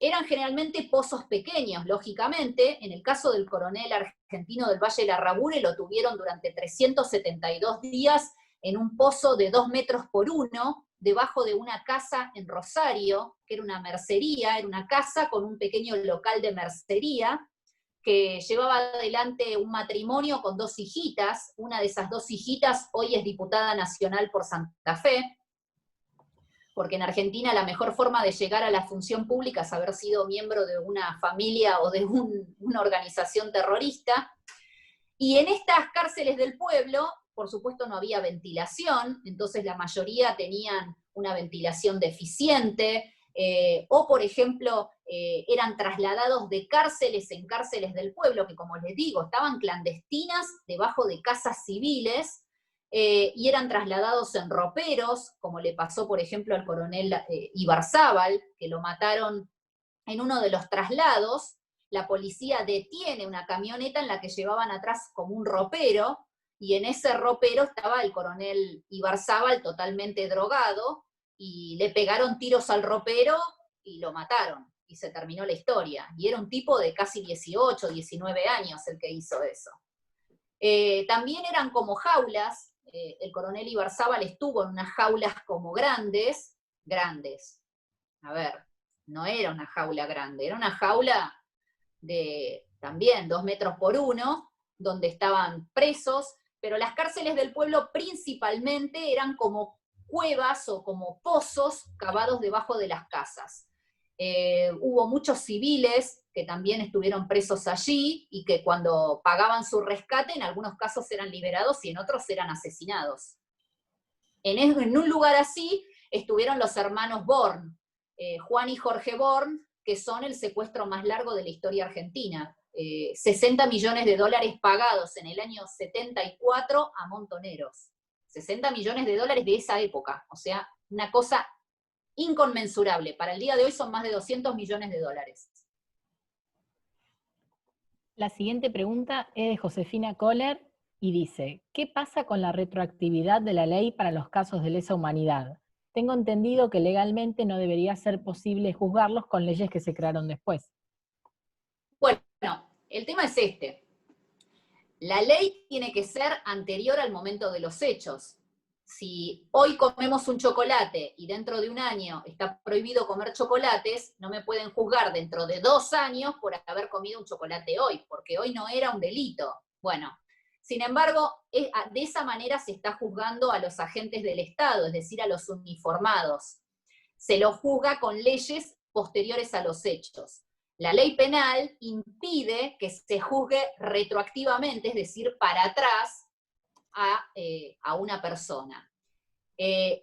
Eran generalmente pozos pequeños, lógicamente. En el caso del coronel argentino del Valle de la Rabure, lo tuvieron durante 372 días en un pozo de 2 metros por 1, debajo de una casa en Rosario, que era una mercería, era una casa con un pequeño local de mercería, que llevaba adelante un matrimonio con 2 hijitas. Una de esas 2 hijitas hoy es diputada nacional por Santa Fe, porque en Argentina la mejor forma de llegar a la función pública es haber sido miembro de una familia o de una organización terrorista. Y en estas cárceles del pueblo, por supuesto, no había ventilación, entonces la mayoría tenían una ventilación deficiente, o por ejemplo, eran trasladados de cárceles en cárceles del pueblo, que como les digo, estaban clandestinas debajo de casas civiles, y eran trasladados en roperos, como le pasó por ejemplo al coronel Ibarzábal, que lo mataron en uno de los traslados. La policía detiene una camioneta en la que llevaban atrás como un ropero, y en ese ropero estaba el coronel Ibarzábal totalmente drogado, y le pegaron tiros al ropero y lo mataron, y se terminó la historia. Y era un tipo de casi 18, 19 años el que hizo eso. También eran como jaulas, el coronel Ibarzábal estuvo en unas jaulas como grandes, a ver, no era una jaula grande, era una jaula de también 2 metros por 1, donde estaban presos, pero las cárceles del pueblo principalmente eran como cuevas o como pozos cavados debajo de las casas. Hubo muchos civiles que también estuvieron presos allí y que cuando pagaban su rescate en algunos casos eran liberados y en otros eran asesinados. En un lugar así estuvieron los hermanos Born, Juan y Jorge Born, que son el secuestro más largo de la historia argentina. 60 millones de dólares pagados en el año 74 a montoneros. 60 millones de dólares de esa época, o sea, una cosa inconmensurable. Para el día de hoy son más de 200 millones de dólares. La siguiente pregunta es de Josefina Kohler y dice, ¿qué pasa con la retroactividad de la ley para los casos de lesa humanidad? Tengo entendido que legalmente no debería ser posible juzgarlos con leyes que se crearon después. Bueno, el tema es este. La ley tiene que ser anterior al momento de los hechos. Si hoy comemos un chocolate y dentro de un año está prohibido comer chocolates, no me pueden juzgar dentro de 2 años por haber comido un chocolate hoy, porque hoy no era un delito. Bueno, sin embargo, de esa manera se está juzgando a los agentes del Estado, es decir, a los uniformados. Se los juzga con leyes posteriores a los hechos. La ley penal impide que se juzgue retroactivamente, es decir, para atrás, a una persona.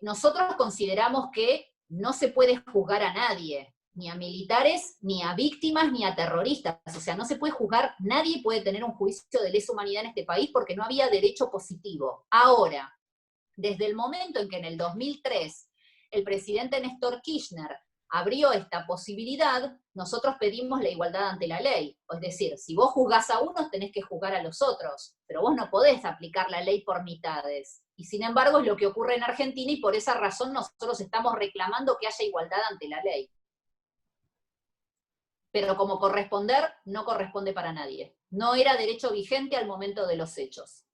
Nosotros consideramos que no se puede juzgar a nadie, ni a militares, ni a víctimas, ni a terroristas. O sea, no se puede juzgar, nadie puede tener un juicio de lesa humanidad en este país porque no había derecho positivo. Ahora, desde el momento en que en el 2003 el presidente Néstor Kirchner abrió esta posibilidad, nosotros pedimos la igualdad ante la ley. Es decir, si vos juzgás a unos, tenés que juzgar a los otros, pero vos no podés aplicar la ley por mitades. Y sin embargo es lo que ocurre en Argentina y por esa razón nosotros estamos reclamando que haya igualdad ante la ley. Pero como corresponder, no corresponde para nadie. No era derecho vigente al momento de los hechos.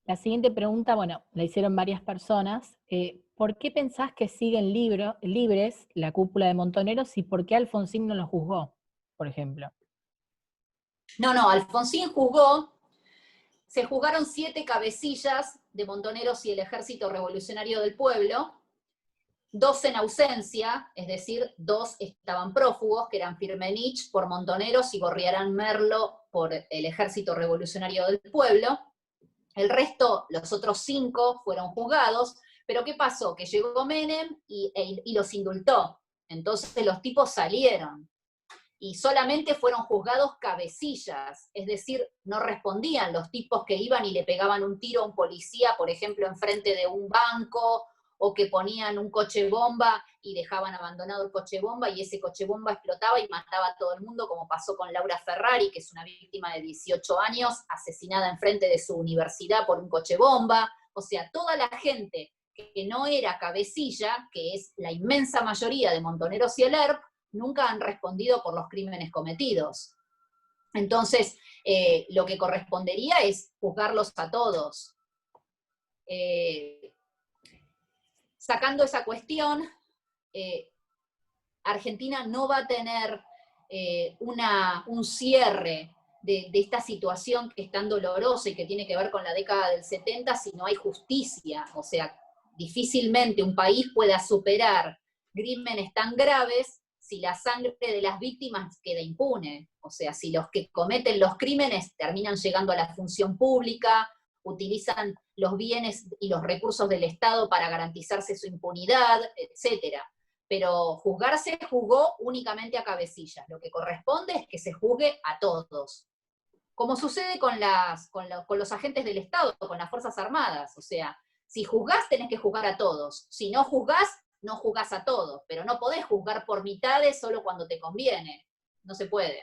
La siguiente pregunta, bueno, la hicieron varias personas. ¿Por qué pensás que siguen libres la cúpula de Montoneros y por qué Alfonsín no los juzgó, por ejemplo? No, Alfonsín juzgó, se juzgaron 7 cabecillas de Montoneros y el Ejército Revolucionario del Pueblo, 2 en ausencia, es decir, 2 estaban prófugos, que eran Firmenich por Montoneros y Gorriarán Merlo por el Ejército Revolucionario del Pueblo. El resto, los otros 5, fueron juzgados, pero ¿qué pasó? Que llegó Menem y los indultó. Entonces los tipos salieron. Y solamente fueron juzgados cabecillas, es decir, no respondían los tipos que iban y le pegaban un tiro a un policía, por ejemplo, enfrente de un banco, o que ponían un coche bomba y dejaban abandonado el coche bomba y ese coche bomba explotaba y mataba a todo el mundo, como pasó con Laura Ferrari, que es una víctima de 18 años, asesinada enfrente de su universidad por un coche bomba. O sea, toda la gente que no era cabecilla, que es la inmensa mayoría de Montoneros y el ERP, nunca han respondido por los crímenes cometidos. Entonces, lo que correspondería es juzgarlos a todos. Sacando esa cuestión, Argentina no va a tener un cierre de esta situación que es tan dolorosa y que tiene que ver con la década del 70 si no hay justicia. O sea, difícilmente un país pueda superar crímenes tan graves si la sangre de las víctimas queda impune. O sea, si los que cometen los crímenes terminan llegando a la función pública, utilizan los bienes y los recursos del Estado para garantizarse su impunidad, etc. Pero juzgarse juzgó únicamente a cabecillas. Lo que corresponde es que se juzgue a todos. Como sucede con los agentes del Estado, con las Fuerzas Armadas. O sea, si juzgás, tenés que juzgar a todos. Si no juzgás, no juzgás a todos. Pero no podés juzgar por mitades solo cuando te conviene. No se puede.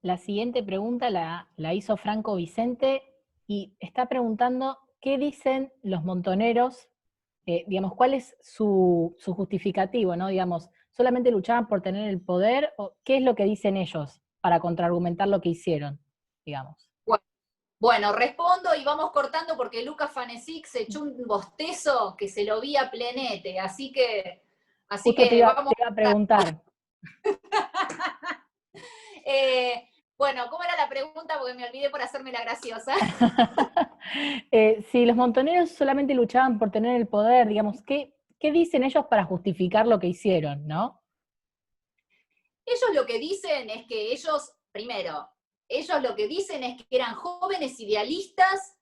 La siguiente pregunta la hizo Franco Vicente y está preguntando qué dicen los montoneros, digamos, cuál es su justificativo, ¿no? Digamos, ¿solamente luchaban por tener el poder o qué es lo que dicen ellos para contraargumentar lo que hicieron, digamos? Bueno, Bueno, respondo y vamos cortando porque Lucas Fanesic se echó un bostezo que se lo vi a plenete, así que Justo te vamos. iba a preguntar. Bueno, ¿cómo era la pregunta? Porque me olvidé por hacerme la graciosa. Si los montoneros solamente luchaban por tener el poder, digamos, ¿qué dicen ellos para justificar lo que hicieron, no? Ellos lo que dicen es que ellos lo que dicen es que eran jóvenes idealistas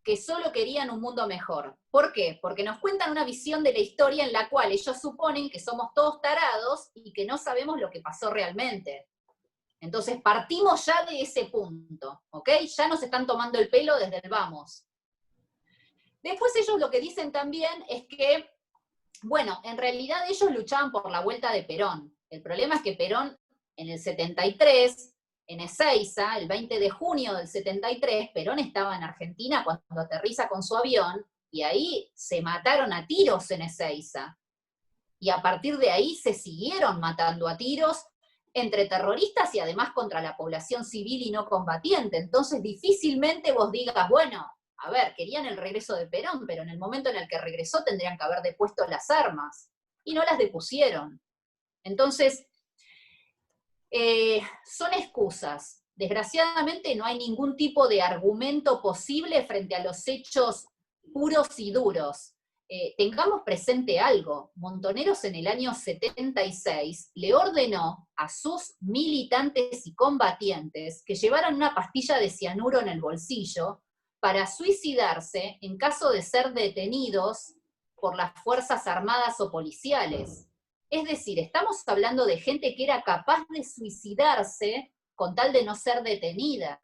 que solo querían un mundo mejor. ¿Por qué? Porque nos cuentan una visión de la historia en la cual ellos suponen que somos todos tarados y que no sabemos lo que pasó realmente. Entonces partimos ya de ese punto, ¿ok? Ya nos están tomando el pelo desde el vamos. Después ellos lo que dicen también es que, bueno, en realidad ellos luchaban por la vuelta de Perón. El problema es que Perón en el 73, en Ezeiza, el 20 de junio del 73, Perón estaba en Argentina cuando aterriza con su avión y ahí se mataron a tiros en Ezeiza. Y a partir de ahí se siguieron matando a tiros entre terroristas y además contra la población civil y no combatiente. Entonces difícilmente vos digas, bueno, a ver, querían el regreso de Perón, pero en el momento en el que regresó tendrían que haber depuesto las armas. Y no las depusieron. Entonces, son excusas. Desgraciadamente no hay ningún tipo de argumento posible frente a los hechos puros y duros. Tengamos presente algo, Montoneros en el año 76 le ordenó a sus militantes y combatientes que llevaran una pastilla de cianuro en el bolsillo para suicidarse en caso de ser detenidos por las Fuerzas Armadas o policiales. Es decir, estamos hablando de gente que era capaz de suicidarse con tal de no ser detenida.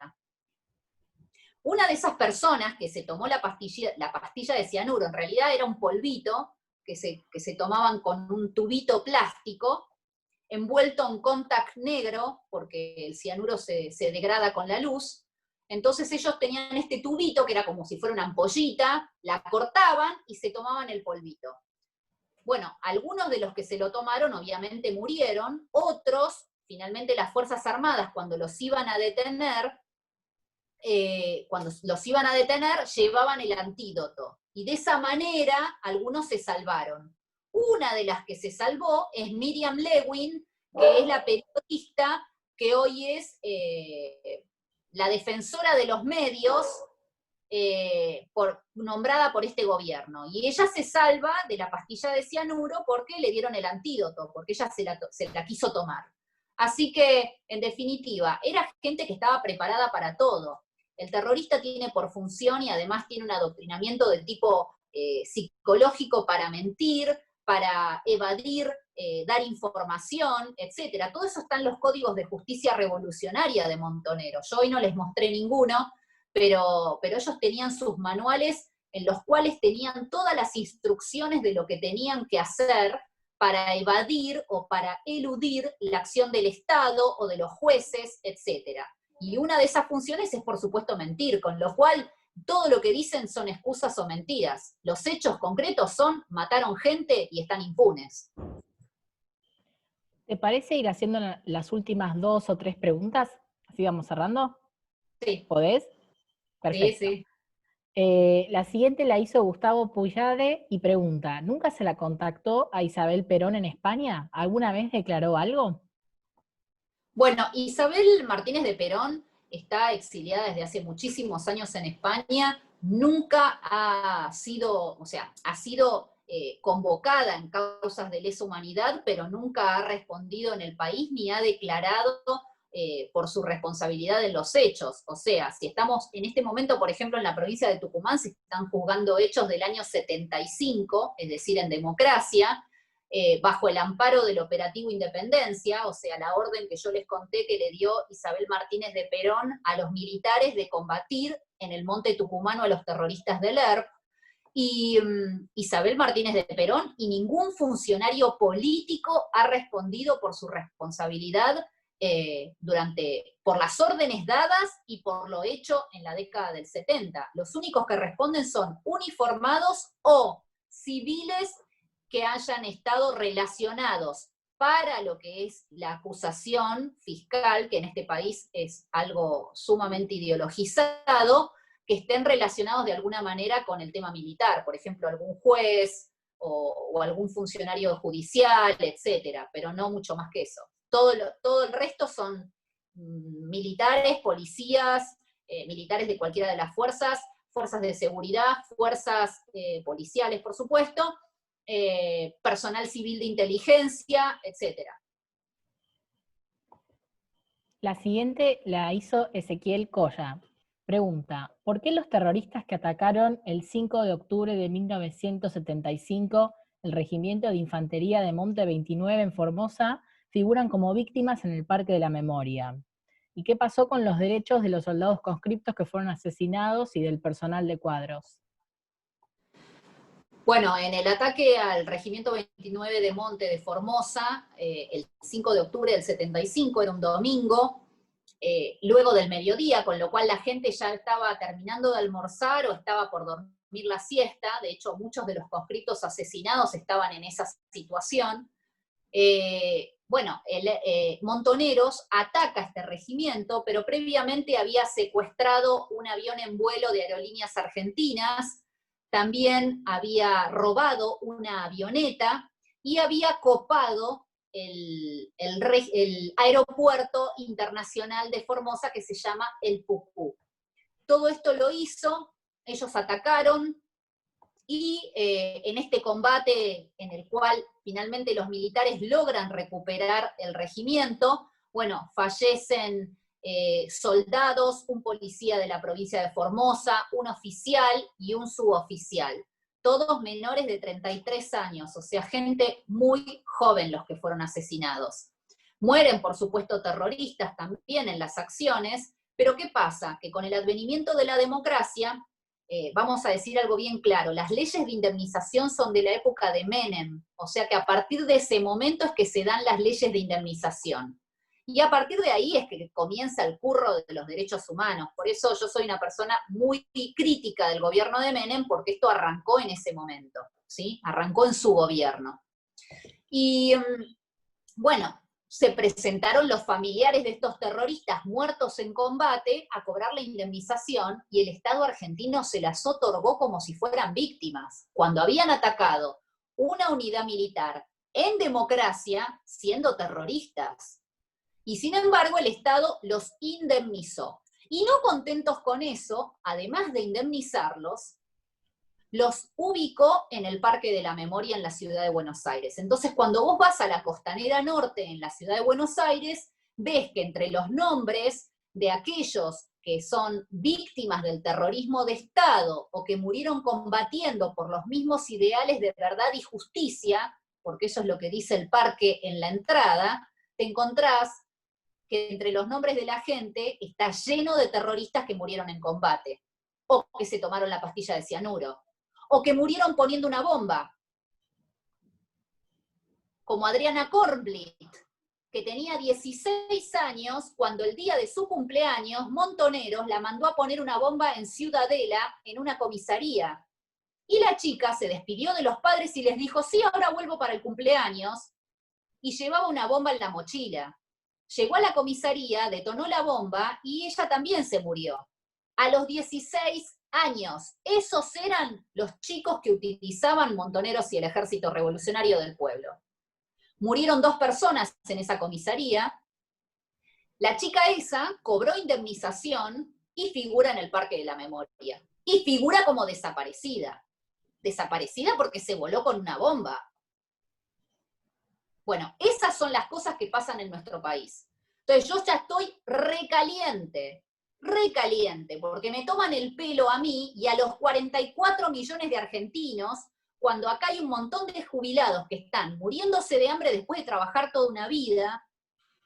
Una de esas personas que se tomó la pastilla de cianuro, en realidad era un polvito que se tomaban con un tubito plástico, envuelto en contact negro, porque el cianuro se degrada con la luz. Entonces ellos tenían este tubito, que era como si fuera una ampollita, la cortaban y se tomaban el polvito. Bueno, algunos de los que se lo tomaron obviamente murieron, otros, finalmente las Fuerzas Armadas, cuando los iban a detener, llevaban el antídoto. Y de esa manera algunos se salvaron. Una de las que se salvó es Miriam Lewin, que es la periodista que hoy es la defensora de los medios, nombrada por este gobierno. Y ella se salva de la pastilla de cianuro porque le dieron el antídoto, porque ella se la quiso tomar. Así que, en definitiva, era gente que estaba preparada para todo. El terrorista tiene por función y además tiene un adoctrinamiento de tipo psicológico para mentir, para evadir, dar información, etc. Todo eso está en los códigos de justicia revolucionaria de Montonero. Yo hoy no les mostré ninguno, pero ellos tenían sus manuales en los cuales tenían todas las instrucciones de lo que tenían que hacer para evadir o para eludir la acción del Estado o de los jueces, etc. Y una de esas funciones es, por supuesto, mentir, con lo cual todo lo que dicen son excusas o mentiras. Los hechos concretos son, mataron gente y están impunes. ¿Te parece ir haciendo las últimas 2 o 3 preguntas? Así vamos cerrando. Sí. ¿Podés? Perfecto. Sí, sí. La siguiente la hizo Gustavo Puyade y pregunta, ¿nunca se la contactó a Isabel Perón en España? ¿Alguna vez declaró algo? Bueno, Isabel Martínez de Perón está exiliada desde hace muchísimos años en España, nunca ha sido, ha sido convocada en causas de lesa humanidad, pero nunca ha respondido en el país ni ha declarado por su responsabilidad en los hechos. O sea, si estamos en este momento, por ejemplo, en la provincia de Tucumán, se están juzgando hechos del año 75, es decir, en democracia, bajo el amparo del operativo Independencia, o sea, la orden que yo les conté que le dio Isabel Martínez de Perón a los militares de combatir en el monte tucumano a los terroristas del ERP, y Isabel Martínez de Perón y ningún funcionario político ha respondido por su responsabilidad por las órdenes dadas y por lo hecho en la década del 70. Los únicos que responden son uniformados o civiles que hayan estado relacionados para lo que es la acusación fiscal, que en este país es algo sumamente ideologizado, que estén relacionados de alguna manera con el tema militar, por ejemplo, algún juez o algún funcionario judicial, etcétera, pero no mucho más que eso. Todo el resto son militares, policías, militares de cualquiera de las fuerzas, fuerzas de seguridad, fuerzas policiales, por supuesto, personal civil de inteligencia, etcétera. La siguiente la hizo Ezequiel Coya. Pregunta, ¿por qué los terroristas que atacaron el 5 de octubre de 1975 el Regimiento de Infantería de Monte 29 en Formosa figuran como víctimas en el Parque de la Memoria? ¿Y qué pasó con los derechos de los soldados conscriptos que fueron asesinados y del personal de cuadros? Bueno, en el ataque al Regimiento 29 de Monte de Formosa, el 5 de octubre del 75, era un domingo, luego del mediodía, con lo cual la gente ya estaba terminando de almorzar o estaba por dormir la siesta. De hecho, muchos de los conscriptos asesinados estaban en esa situación. Montoneros ataca este regimiento, pero previamente había secuestrado un avión en vuelo de Aerolíneas Argentinas, también había robado una avioneta y había copado el aeropuerto internacional de Formosa que se llama el Pucú. Todo esto lo hizo, ellos atacaron y en este combate en el cual finalmente los militares logran recuperar el regimiento, bueno, fallecen soldados, un policía de la provincia de Formosa, un oficial y un suboficial, todos menores de 33 años, o sea, gente muy joven los que fueron asesinados. Mueren, por supuesto, terroristas también en las acciones, pero ¿qué pasa? Que con el advenimiento de la democracia, vamos a decir algo bien claro, las leyes de indemnización son de la época de Menem, o sea que a partir de ese momento es que se dan las leyes de indemnización. Y a partir de ahí es que comienza el curro de los derechos humanos. Por eso yo soy una persona muy crítica del gobierno de Menem, porque esto arrancó en ese momento, ¿sí? Arrancó en su gobierno. Y bueno, se presentaron los familiares de estos terroristas muertos en combate a cobrar la indemnización y el Estado argentino se las otorgó como si fueran víctimas, cuando habían atacado una unidad militar en democracia siendo terroristas. Y sin embargo el Estado los indemnizó. Y no contentos con eso, además de indemnizarlos, los ubicó en el Parque de la Memoria en la ciudad de Buenos Aires. Entonces, cuando vos vas a la Costanera Norte en la ciudad de Buenos Aires, ves que entre los nombres de aquellos que son víctimas del terrorismo de Estado o que murieron combatiendo por los mismos ideales de verdad y justicia, porque eso es lo que dice el parque en la entrada, te encontrás que entre los nombres de la gente está lleno de terroristas que murieron en combate, o que se tomaron la pastilla de cianuro, o que murieron poniendo una bomba, como Adriana Kornblit, que tenía 16 años cuando el día de su cumpleaños Montoneros la mandó a poner una bomba en Ciudadela, en una comisaría. Y la chica se despidió de los padres y les dijo, sí, ahora vuelvo para el cumpleaños, y llevaba una bomba en la mochila. Llegó a la comisaría, detonó la bomba y ella también se murió. A los 16 años. Esos eran los chicos que utilizaban Montoneros y el Ejército Revolucionario del Pueblo. Murieron 2 personas en esa comisaría. La chica esa cobró indemnización y figura en el Parque de la Memoria. Y figura como desaparecida. Desaparecida porque se voló con una bomba. Bueno, esas son las cosas que pasan en nuestro país. Entonces yo ya estoy recaliente, porque me toman el pelo a mí y a los 44 millones de argentinos, cuando acá hay un montón de jubilados que están muriéndose de hambre después de trabajar toda una vida,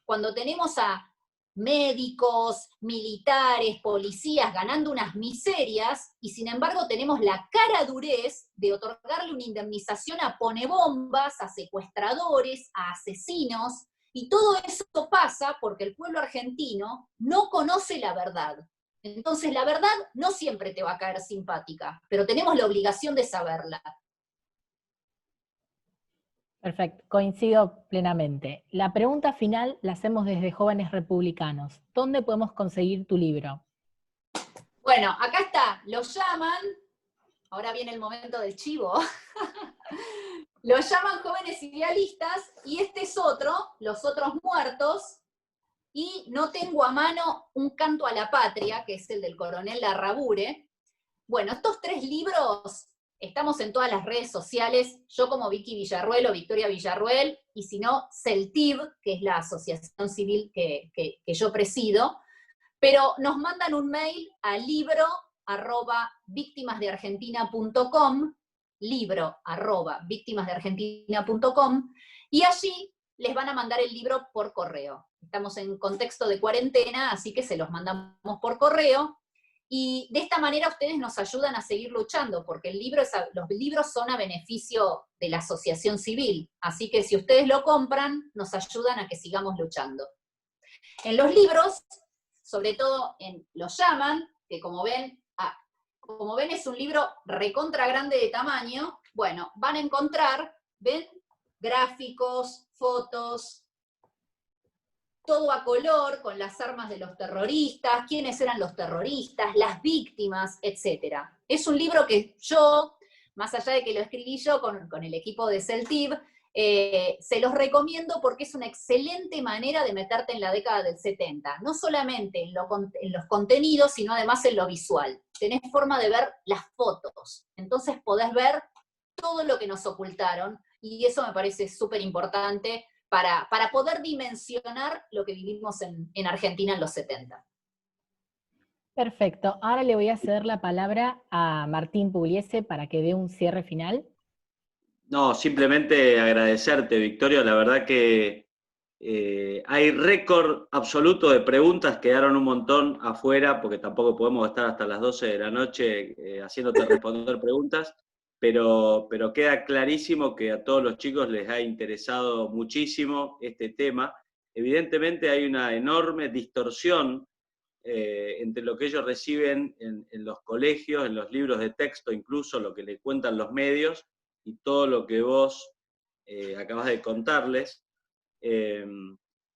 cuando tenemos a médicos, militares, policías ganando unas miserias, y sin embargo tenemos la caradurez de otorgarle una indemnización a ponebombas, a secuestradores, a asesinos, y todo eso pasa porque el pueblo argentino no conoce la verdad. Entonces la verdad no siempre te va a caer simpática, pero tenemos la obligación de saberla. Perfecto, coincido plenamente. La pregunta final la hacemos desde Jóvenes Republicanos. ¿Dónde podemos conseguir tu libro? Bueno, acá está, lo llaman, ahora viene el momento del chivo, lo llaman Jóvenes Idealistas, y este es otro, Los Otros Muertos, y no tengo a mano Un Canto a la Patria, que es el del coronel Larrabure. Bueno, estos 3 libros, estamos en todas las redes sociales, yo como Vicky Villarruel o Victoria Villarruel, y si no, CELTIV, que es la asociación civil que yo presido, pero nos mandan un mail a libro@victimasdeargentina.com, libro@victimasdeargentina.com, y allí les van a mandar el libro por correo. Estamos en contexto de cuarentena, así que se los mandamos por correo, y de esta manera ustedes nos ayudan a seguir luchando, porque los libros son a beneficio de la asociación civil, así que si ustedes lo compran, nos ayudan a que sigamos luchando. En los libros, sobre todo Lo Llaman, que como ven es un libro recontra grande de tamaño, bueno, van a encontrar, ven, gráficos, fotos, todo a color, con las armas de los terroristas, quiénes eran los terroristas, las víctimas, etc. Es un libro que yo, más allá de que lo escribí yo con el equipo de CELTIV, se los recomiendo porque es una excelente manera de meterte en la década del 70, no solamente en los contenidos, sino además en lo visual. Tenés forma de ver las fotos, entonces podés ver todo lo que nos ocultaron, y eso me parece súper importante para poder dimensionar lo que vivimos en Argentina en los 70. Perfecto. Ahora le voy a ceder la palabra a Martín Pugliese para que dé un cierre final. No, simplemente agradecerte, Victoria. La verdad que hay récord absoluto de preguntas, quedaron un montón afuera, porque tampoco podemos estar hasta las 12 de la noche haciéndote responder preguntas, pero queda clarísimo que a todos los chicos les ha interesado muchísimo este tema. Evidentemente hay una enorme distorsión entre lo que ellos reciben en los colegios, en los libros de texto, incluso lo que le cuentan los medios, y todo lo que vos acabas de contarles.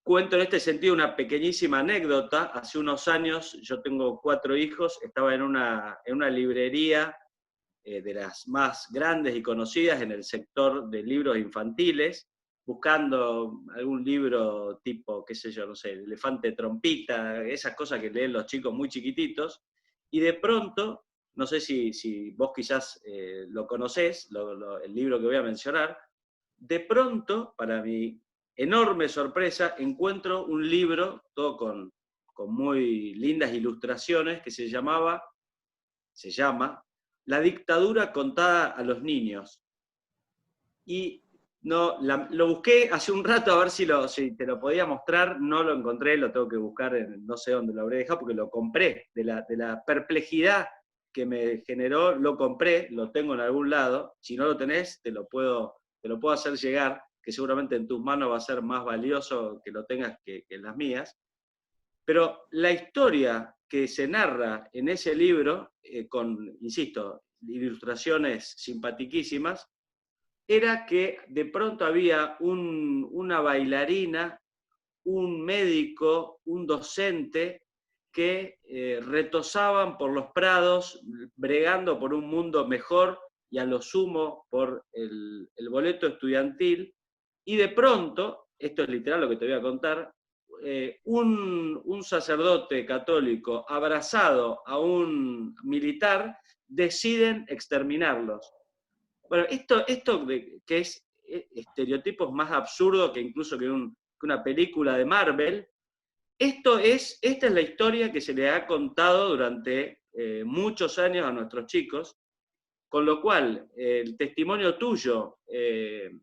Cuento en este sentido una pequeñísima anécdota. Hace unos años, yo tengo 4 hijos, estaba en una librería de las más grandes y conocidas en el sector de libros infantiles, buscando algún libro tipo, qué sé yo, no sé, Elefante Trompita, esas cosas que leen los chicos muy chiquititos, y de pronto, no sé si vos quizás lo conocés, el libro que voy a mencionar, de pronto, para mi enorme sorpresa, encuentro un libro, todo con muy lindas ilustraciones, que se llama La dictadura contada a los niños. Y no, lo busqué hace un rato a ver si te lo podía mostrar, no lo encontré, lo tengo que buscar, no sé dónde lo habré dejado, porque lo compré, de la perplejidad que me generó, lo compré, lo tengo en algún lado. Si no lo tenés, te lo puedo hacer llegar, que seguramente en tus manos va a ser más valioso que lo tengas que en las mías. Pero la historia que se narra en ese libro, con, insisto, ilustraciones simpatiquísimas, era que de pronto había una bailarina, un médico, un docente, que retozaban por los prados, bregando por un mundo mejor y a lo sumo por el boleto estudiantil, y de pronto, esto es literal lo que te voy a contar, un sacerdote católico abrazado a un militar, deciden exterminarlos. Bueno, esto que es estereotipos más absurdos que incluso que una película de Marvel, esta es la historia que se le ha contado durante muchos años a nuestros chicos, con lo cual el testimonio tuyo que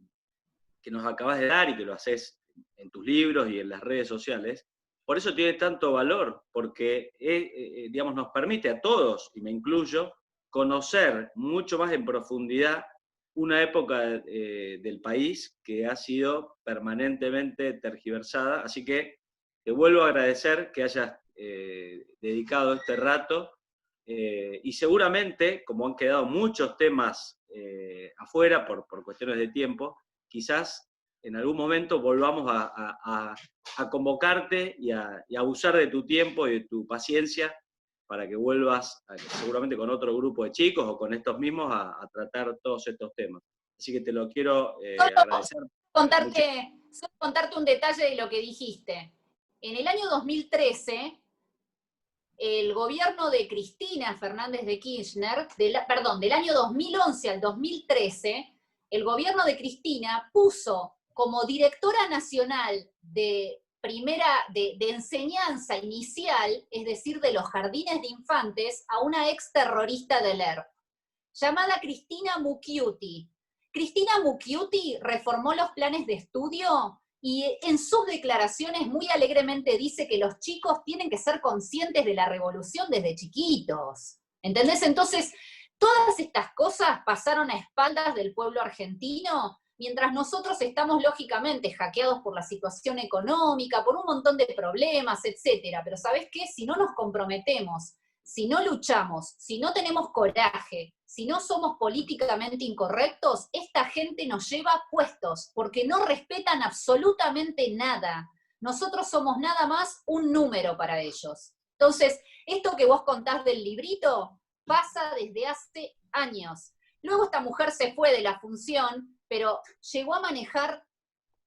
nos acabas de dar y que lo haces en tus libros y en las redes sociales, por eso tiene tanto valor, porque digamos, nos permite a todos, y me incluyo, conocer mucho más en profundidad una época del país que ha sido permanentemente tergiversada. Así que te vuelvo a agradecer que hayas dedicado este rato, y seguramente, como han quedado muchos temas afuera por cuestiones de tiempo, quizás en algún momento volvamos a convocarte y a abusar de tu tiempo y de tu paciencia para que vuelvas, seguramente con otro grupo de chicos o con estos mismos, a tratar todos estos temas. Así que te lo quiero agradecer. Solo contarte un detalle de lo que dijiste. En el año 2013, el gobierno de Cristina Fernández de Kirchner, del año 2011 al 2013, el gobierno de Cristina puso como directora nacional de enseñanza inicial, es decir, de los jardines de infantes, a una ex terrorista del ERP, llamada Cristina Mucchiuti. Cristina Mucchiuti reformó los planes de estudio y en sus declaraciones muy alegremente dice que los chicos tienen que ser conscientes de la revolución desde chiquitos. ¿Entendés? Entonces, todas estas cosas pasaron a espaldas del pueblo argentino, mientras nosotros estamos lógicamente hackeados por la situación económica, por un montón de problemas, etcétera. Pero ¿sabés qué? Si no nos comprometemos, si no luchamos, si no tenemos coraje, si no somos políticamente incorrectos, esta gente nos lleva puestos, porque no respetan absolutamente nada. Nosotros somos nada más un número para ellos. Entonces, esto que vos contás del librito pasa desde hace años. Luego esta mujer se fue de la función, pero llegó a manejar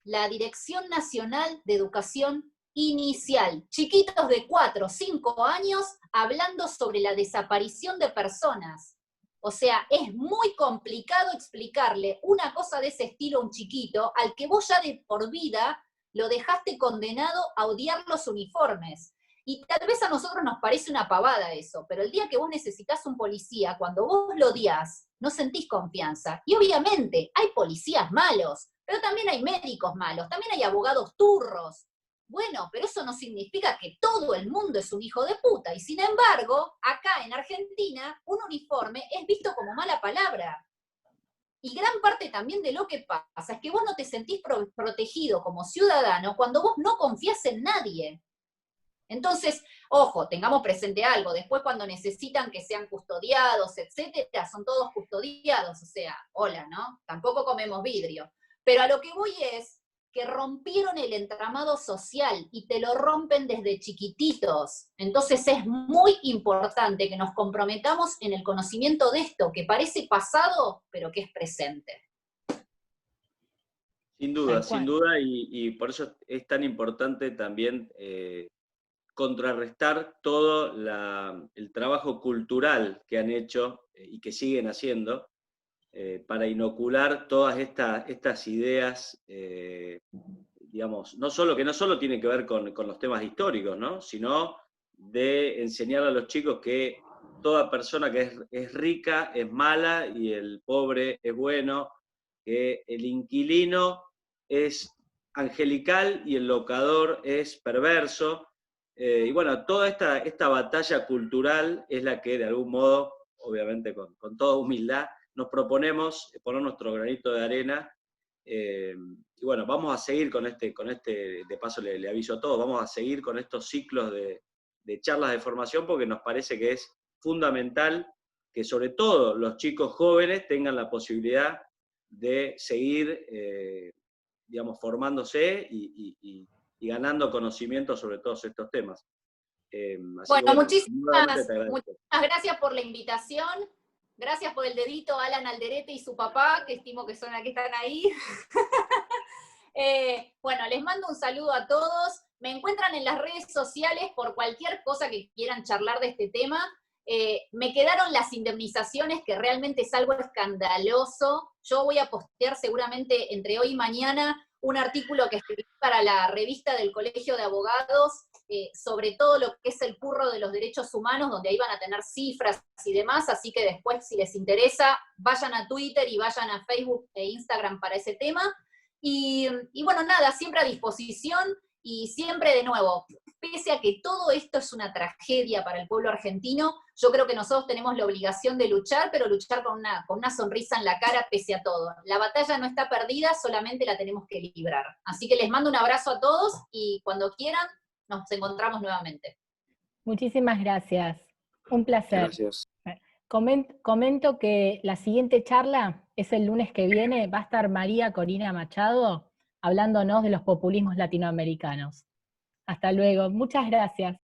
la Dirección Nacional de Educación Inicial. Chiquitos de 4 o 5 años hablando sobre la desaparición de personas. O sea, es muy complicado explicarle una cosa de ese estilo a un chiquito al que vos ya de por vida lo dejaste condenado a odiar los uniformes. Y tal vez a nosotros nos parece una pavada eso, pero el día que vos necesitas un policía, cuando vos lo odias, no sentís confianza. Y obviamente hay policías malos, pero también hay médicos malos, también hay abogados turros. Bueno, pero eso no significa que todo el mundo es un hijo de puta. Y sin embargo, acá en Argentina, un uniforme es visto como mala palabra. Y gran parte también de lo que pasa es que vos no te sentís protegido como ciudadano cuando vos no confías en nadie. Entonces, ojo, tengamos presente algo. Después cuando necesitan que sean custodiados, etcétera, son todos custodiados. O sea, hola, ¿no? Tampoco comemos vidrio. Pero a lo que voy es que rompieron el entramado social y te lo rompen desde chiquititos. Entonces es muy importante que nos comprometamos en el conocimiento de esto, que parece pasado, pero que es presente. Sin duda, y por eso es tan importante también contrarrestar todo el trabajo cultural que han hecho y que siguen haciendo, para inocular todas estas ideas, digamos, no solo tienen que ver con los temas históricos, ¿no? Sino de enseñar a los chicos que toda persona que es rica es mala y el pobre es bueno, que el inquilino es angelical y el locador es perverso. Y bueno, toda esta batalla cultural es la que de algún modo, obviamente con toda humildad, nos proponemos poner nuestro granito de arena, y bueno, vamos a seguir con este de paso le aviso a todos, vamos a seguir con estos ciclos de charlas de formación porque nos parece que es fundamental que sobre todo los chicos jóvenes tengan la posibilidad de seguir, digamos, formándose y ganando conocimiento sobre todos estos temas. Bueno, muchísimas gracias por la invitación. Gracias por el dedito a Alan Alderete y su papá, que estimo que son aquí, están ahí. Bueno, les mando un saludo a todos. Me encuentran en las redes sociales por cualquier cosa que quieran charlar de este tema. Me quedaron las indemnizaciones, que realmente es algo escandaloso. Yo voy a postear seguramente entre hoy y mañana un artículo que escribí para la revista del Colegio de Abogados, sobre todo lo que es el curro de los derechos humanos, donde ahí van a tener cifras y demás, así que después, si les interesa, vayan a Twitter y vayan a Facebook e Instagram para ese tema. Y bueno, nada, siempre a disposición, y siempre de nuevo, pese a que todo esto es una tragedia para el pueblo argentino, yo creo que nosotros tenemos la obligación de luchar, pero luchar con una sonrisa en la cara pese a todo. La batalla no está perdida, solamente la tenemos que librar. Así que les mando un abrazo a todos, y cuando quieran, nos encontramos nuevamente. Muchísimas gracias. Un placer. Gracias. Comento que la siguiente charla es el lunes que viene. Va a estar María Corina Machado hablándonos de los populismos latinoamericanos. Hasta luego. Muchas gracias.